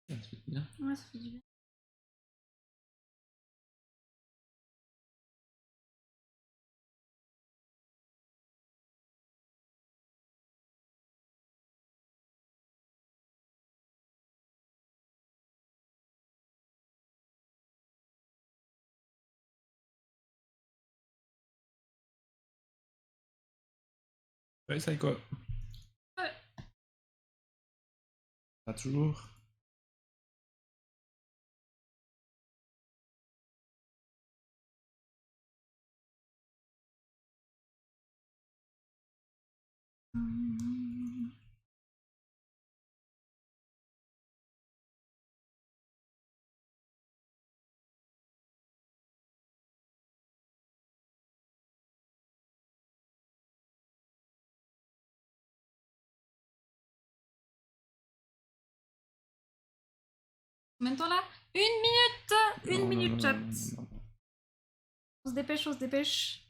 A: Ça fait bien.
B: Ouais, ça fait du bien.
A: Ouais, ça y est quoi?
B: Ouais.
A: Pas toujours.
B: Combien de temps là? 1 minute.
A: Non,
B: Une
A: non,
B: minute,
A: non,
B: chat.
A: non, non, non.
B: On se dépêche, on se dépêche.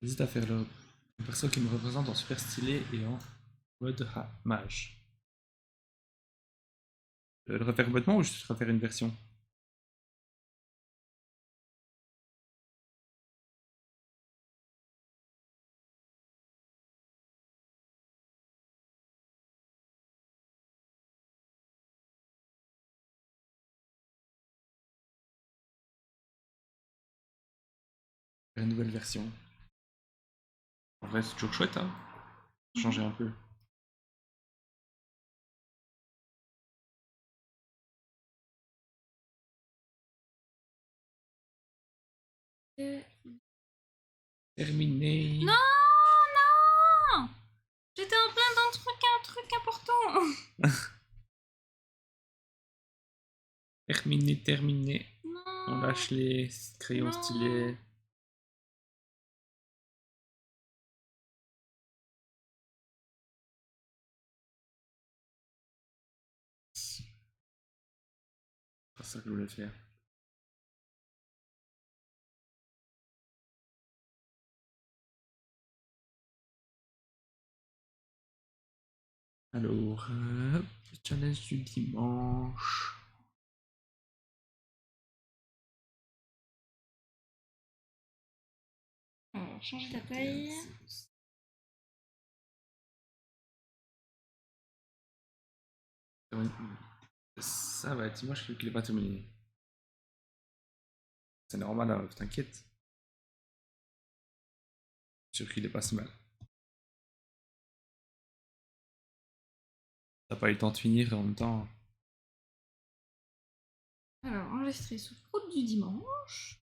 A: J'hésite à faire le perso qui me représente en super stylé et en mode mage. Le refaire complètement ou juste refaire une version? Faire une nouvelle version. En vrai, c'est toujours chouette, hein. Changer un peu. Terminé.
B: Non, non. J'étais en plein d'un truc important.
A: Terminé, terminé. On
B: Non.
A: lâche les crayons
B: Non.
A: stylés. C'est ça que je voulais faire. Alors, le challenge du dimanche.
B: Alors, changer la taille.
A: Ça va être dimanche qu'il n'est pas terminé. C'est normal, hein, t'inquiète. Je suis sûr qu'il est pas si mal. T'as pas eu le temps de finir en même temps.
B: Alors, enregistrer sous route du dimanche.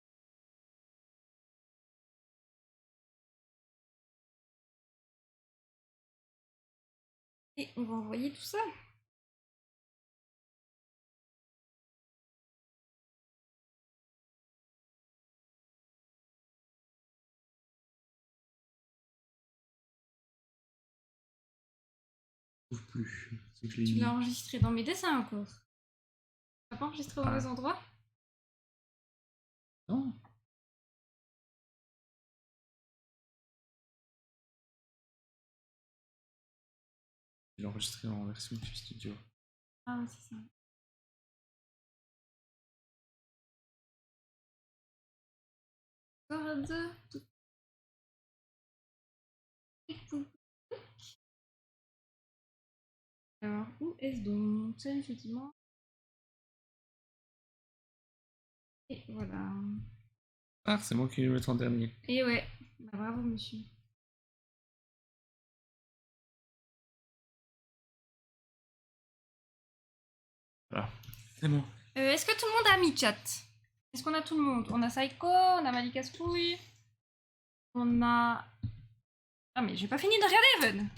B: Et on va envoyer tout ça.
A: trouve plus. C'est que je l'ai
B: Tu
A: mis.
B: l'as enregistré dans mes dessins encore. T'as pas enregistré au mauvais endroit?
A: Non. Je l'ai enregistré en version studio.
B: Ah, c'est ça. Corde. Alors, où est-ce donc? C'est effectivement. Et voilà.
A: Ah, c'est moi qui vais le mettre en dernier.
B: Et ouais. Bah, bravo, monsieur.
A: Voilà. C'est bon.
B: Est-ce que tout le monde a mis chat? Est-ce qu'on a tout le monde? On a Saiko, on a Malika Spouille, on a... Ah mais j'ai pas fini de regarder Evan.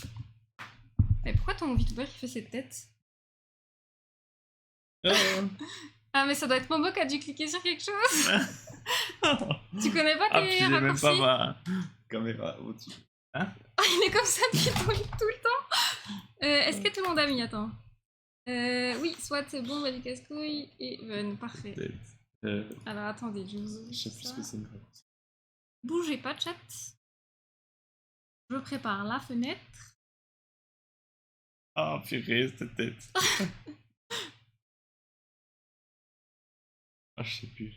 B: Mais pourquoi ton VTuber il fait cette tête? Ah mais ça doit être Momo qui a dû cliquer sur quelque chose. Tu connais pas
A: Ah, puis
B: tes
A: j'ai même
B: raccourcis?
A: pas ma caméra au-dessus. Hein?
B: Ah, il est comme ça depuis tout le temps. Est-ce que tout le monde a mis? Attends. Oui, soit c'est bon, Malika Spouille et Evan, parfait.
A: Peut-être.
B: Alors attendez, je vous ouvre
A: Je sais plus
B: ça.
A: ce que c'est une réponse.
B: Bougez pas chat. Je prépare la fenêtre.
A: Ah, purée, cette tête. Ah, je sais plus.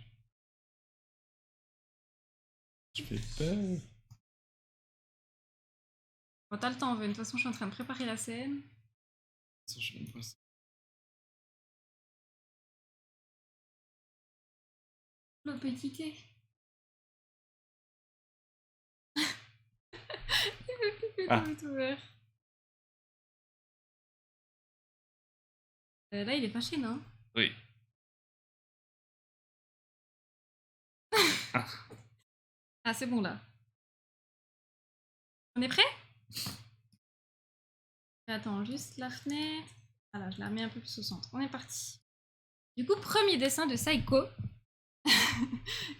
A: Je fais peur.
B: Bon, t'as le temps, Evan. De toute façon, je suis en train de préparer la scène.
A: Ça, je sais même pas ça.
B: Le petit thé. Il veut plus que
A: Ah.
B: ton VTuber. Là, il est fâché, non?
A: Oui.
B: Ah, c'est bon, là. On est prêt? Attends, juste la fenêtre. Voilà, je la mets un peu plus au centre. On est parti. Du coup, premier dessin de Saiko.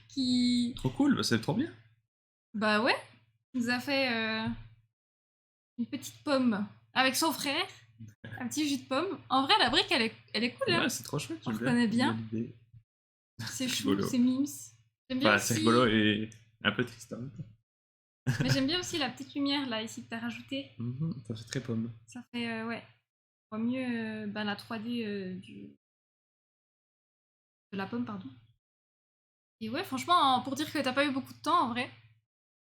B: Qui...
A: Trop cool, bah, c'est trop bien.
B: Bah ouais. Nous a fait une petite pomme avec son frère. Un petit jus de pomme. En vrai, la brique, elle est cool, hein.
A: Ouais, c'est trop chouette.
B: On
A: j'aime
B: reconnaît bien.
A: l'idée.
B: C'est chou,
A: rigolo.
B: c'est mimes. J'aime bien
A: Enfin, c'est
B: aussi...
A: rigolo et un peu triste en même temps.
B: Mais j'aime bien aussi la petite lumière, là, ici, que t'as rajoutée.
A: Ça fait très pomme.
B: Ça fait, ouais. On voit mieux la 3D de la pomme, pardon. Et ouais, franchement, pour dire que t'as pas eu beaucoup de temps, en vrai,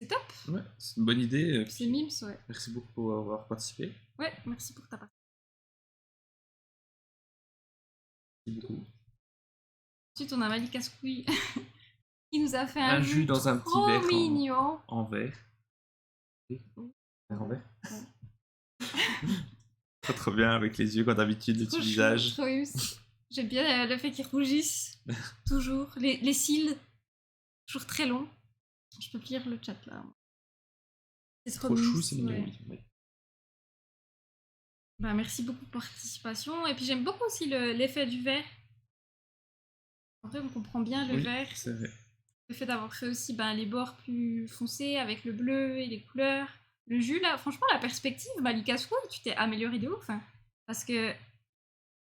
B: c'est top.
A: Ouais, c'est une bonne idée.
B: C'est mimes, ouais.
A: Merci beaucoup pour avoir participé.
B: Ouais, merci pour ta partie.
A: Merci beaucoup.
B: Ensuite, on a Malika Squee qui nous a fait
A: Un
B: un
A: jus dans un petit
B: trop
A: verre
B: mignon.
A: en verre. Verre en verre. Trop bien avec les yeux comme d'habitude, le
B: Trop
A: petit
B: chou,
A: visage.
B: trop mimes. J'aime bien le fait qu'ils rougissent. Toujours. Les cils, toujours très longs. Je peux lire le chat là. C'est
A: Trop chou,
B: mimes,
A: c'est mignon,
B: ouais.
A: oui.
B: Bah, merci beaucoup pour participation. Et puis j'aime beaucoup aussi l'effet du verre. En vrai, on comprend bien le
A: Oui,
B: vert.
A: c'est vrai.
B: Le fait d'avoir fait aussi les bords plus foncés avec le bleu et les couleurs. Le jus, là, franchement, la perspective, Malika School, tu t'es amélioré de ouf. Hein. Parce que,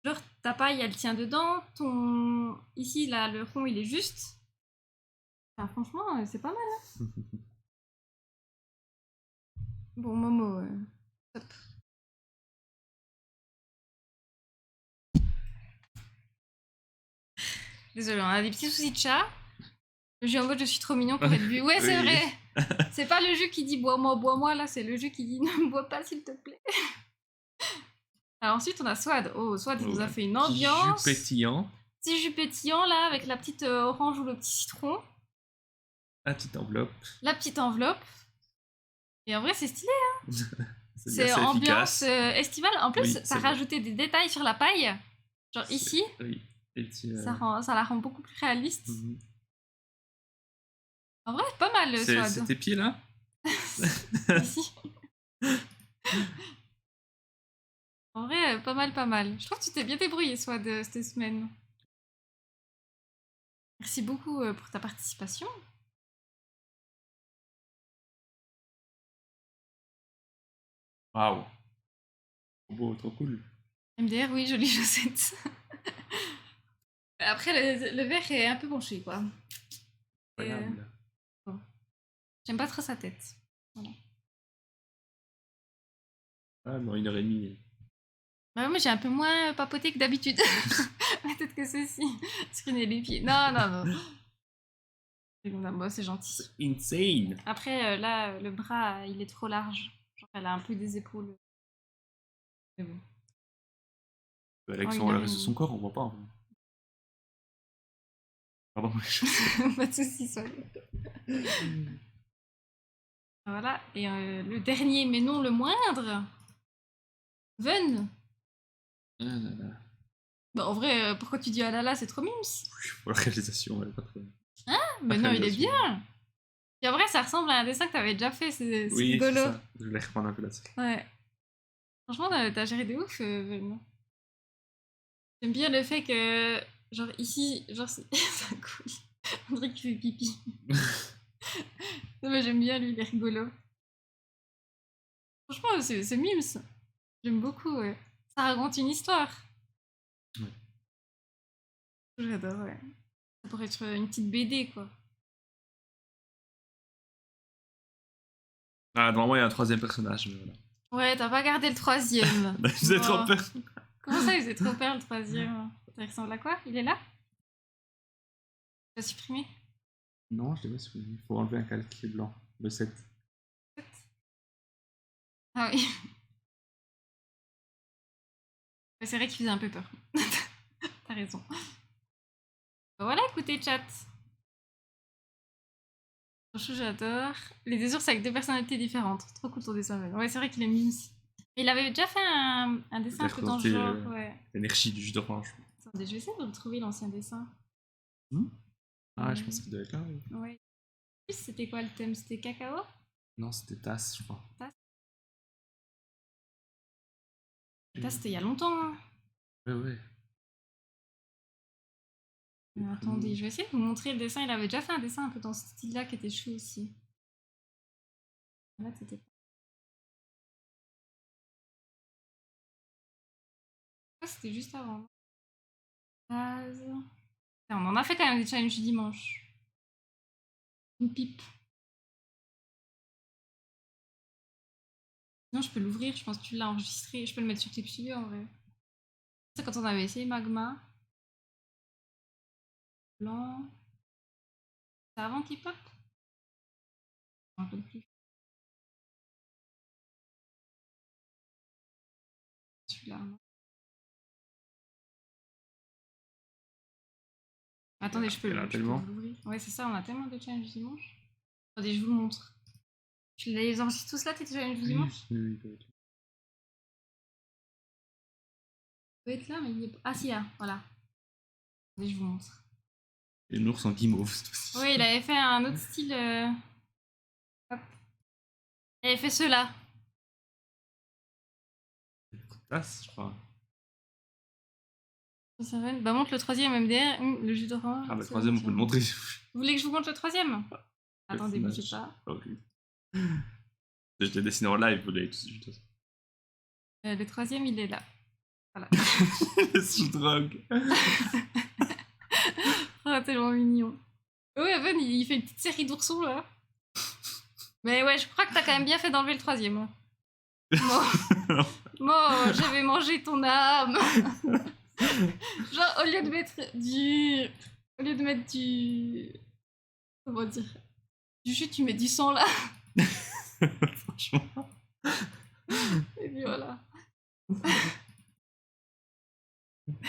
B: genre, ta paille, elle tient dedans. Ici, là, le rond, il est juste. Enfin, franchement, c'est pas mal. Hein. Bon, Momo, top. Désolé, on a des petits soucis de chat. Le jus en mode je suis trop mignon pour être vu. Ouais, c'est
A: Oui.
B: vrai. C'est pas le jeu qui dit bois-moi, là, c'est le jeu qui dit ne me bois pas, s'il te plaît. Alors ensuite, on a Swad. Oh, Swad, il nous a fait une ambiance.
A: Petit jus pétillant.
B: Petit jus pétillant, là, avec la petite orange ou le petit citron.
A: La petite enveloppe.
B: La petite enveloppe. Et en vrai, c'est stylé, hein.
A: C'est
B: ambiance
A: efficace.
B: estivale. En plus,
A: Oui,
B: ça
A: c'est
B: a
A: vrai.
B: rajouté des détails sur la paille. Genre ici,
A: Oui. Et petits,
B: ça la rend beaucoup plus réaliste.
A: mhm.
B: En vrai, pas mal, Swad.
A: C'est tes pieds là?
B: Ici. En vrai, pas mal. Je trouve que tu t'es bien débrouillé, Swad, cette semaine. Merci beaucoup pour ta participation.
A: Waouh. Trop beau, trop cool.
B: MDR, oui, jolie chaussette. Après, le verre est un peu penché, quoi. Et,
A: Incroyable.
B: bon. J'aime pas trop sa tête. Voilà.
A: Ah non, 1h30.
B: Bah, moi, j'ai un peu moins papoté que d'habitude. Peut-être que ceci. Screener les pieds. Non, non, non. Bon, c'est gentil.
A: Insane.
B: Après, là, le bras, il est trop large. Genre, elle a un peu des épaules. Mais bon.
A: Avec
B: Oh,
A: le reste de son corps, on voit pas. En fait. Pardon,
B: pas de soucis, soit. Voilà. Et le dernier, mais non le moindre. Ven.
A: Ah là là.
B: Bah, en vrai, pourquoi tu dis ah là là, c'est trop mimes.
A: Pour la réalisation, elle est pas très.
B: Mais non, il est bien. Et en vrai, ça ressemble à un dessin que t'avais déjà fait, c'est
A: Oui, c'est
B: rigolo.
A: ça. Je vais reprendre un peu là-dessus.
B: Ouais. Franchement, t'as géré de ouf, Ven. J'aime bien le fait que, genre ici, genre c'est un couille. On dirait qu'il fait pipi. Non, mais j'aime bien lui, il est rigolo. Franchement, c'est mimes. J'aime beaucoup, ouais. Ça raconte une histoire.
A: Ouais.
B: J'adore, ouais. Ça pourrait être une petite BD, quoi.
A: Ah, normalement, il y a un troisième personnage, mais voilà.
B: Ouais, t'as pas gardé le troisième.
A: Vous avez trop peur.
B: Comment ça, il faisait trop peur le troisième? Ça ressemble à quoi? Il est là? Tu l'as supprimé?
A: Non, je l'ai pas supprimé. Il faut enlever un calque blanc. Le 7.
B: Ah oui. C'est vrai qu'il faisait un peu peur. T'as raison. Voilà, écoutez, chat. Franchement, j'adore. Les deux ours avec deux personnalités différentes. Trop cool ton dessin. Ouais, c'est vrai qu'il est mime. Il avait déjà fait un dessin un peu dans ce genre. Ouais.
A: L'énergie du jus d'orange.
B: Attendez, je vais essayer de retrouver l'ancien dessin.
A: Ah, je pense qu'il doit être là. Oui.
B: Ouais. C'était quoi le thème? C'était cacao?
A: Non, c'était tasse, je crois.
B: Tasse, c'était il y a longtemps. Hein.
A: Ouais, ouais.
B: Attendez, je vais essayer de vous montrer le dessin. Il avait déjà fait un dessin un peu dans ce style-là qui était chou aussi. Là, c'était. C'était juste avant. Base. On en a fait quand même des challenges du dimanche. Une pipe. Sinon, je peux l'ouvrir. Je pense que tu l'as enregistré. Je peux le mettre sur Clip Studio en vrai. C'est quand on avait essayé Magma. Blanc. C'est avant K-pop? Je me rappelle plus. Celui-là, non. Attendez, je peux l'ouvrir. Ouais, c'est ça, on a tellement de challenges dimanche. Attendez, je vous le montre. Tu les enregistres tous là, tes challenges dimanche?
A: Oui, oui.
B: Il peut être là, mais il est pas. Ah, si, là, voilà. Attendez, je vous montre.
A: Et l'ours en guimauve.
B: Oui, il avait fait un autre style. Hop. Il avait fait ceux-là.
A: Tasse, je crois.
B: Bah, montre le troisième MDR, le jus d'orange.
A: Ah, bah, le troisième, on peut le montrer.
B: Vous voulez que je vous montre le troisième? Attendez, bougez pas.
A: Ok. Je l'ai dessiné en live, vous l'avez tous vu.
B: Le troisième, il est là. Voilà.
A: Sous drogue.
B: Oh, tellement mignon. Oui, Evan, il fait une petite série d'oursons là. Mais ouais, je crois que t'as quand même bien fait d'enlever le troisième. Moi, j'avais mangé ton âme. Genre, au lieu de mettre du. Au lieu de mettre du. Comment dire? Du jus, tu mets du sang là.
A: Franchement.
B: Et puis voilà.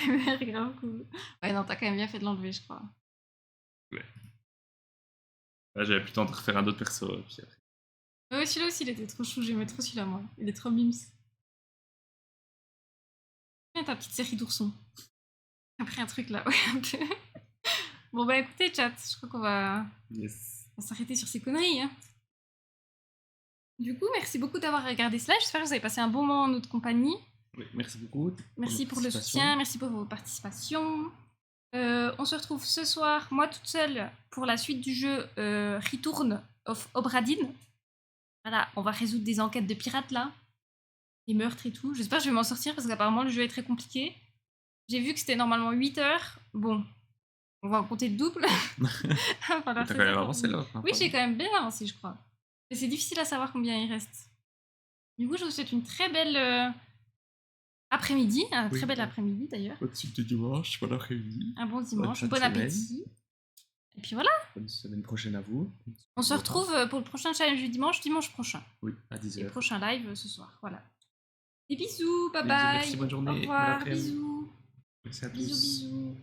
B: Mais grave cool. Ouais, non, t'as quand même bien fait de l'enlever, je crois.
A: Ouais. Là, j'avais plus le temps de refaire un autre perso. Puis après.
B: Ouais, celui-là aussi, il était trop chou. J'aimais trop celui-là, moi. Il est trop mimes. Tiens, ta petite série d'oursons. Après un truc là, ouais, un peu. Bon, bah écoutez, chat, je crois qu'on va s'arrêter sur ces conneries. Hein. Du coup, merci beaucoup d'avoir regardé cela. J'espère que vous avez passé un bon moment en notre compagnie.
A: Oui, merci beaucoup.
B: Merci pour le soutien, merci pour vos participations. On se retrouve ce soir, moi toute seule, pour la suite du jeu Return of Obra Dinn. Voilà, on va résoudre des enquêtes de pirates là. les meurtres et tout. J'espère que je vais m'en sortir parce qu'apparemment le jeu est très compliqué. J'ai vu que c'était normalement 8 heures. Bon, on va en compter le double.
A: T'as quand même avancé là.
B: Oui, j'ai quand même bien avancé, je crois. Mais c'est difficile à savoir combien il reste. Du coup, je vous souhaite une très belle après-midi. Un très bel après-midi d'ailleurs.
A: Bonne suite de dimanche, bon après-midi.
B: Un bon dimanche,
A: Bonne
B: bon
A: semaine.
B: appétit. Et puis voilà.
A: Bonne semaine prochaine à vous.
B: On se retrouve pour le prochain challenge du dimanche prochain.
A: Oui, à 10h.
B: Et le prochain live ce soir. Voilà. Des bisous, bye
A: Bisous,
B: bye.
A: merci, bonne journée,
B: Au
A: bon
B: revoir,
A: après-midi.
B: bisous.
A: Merci à tous.
B: Bisous, bisous.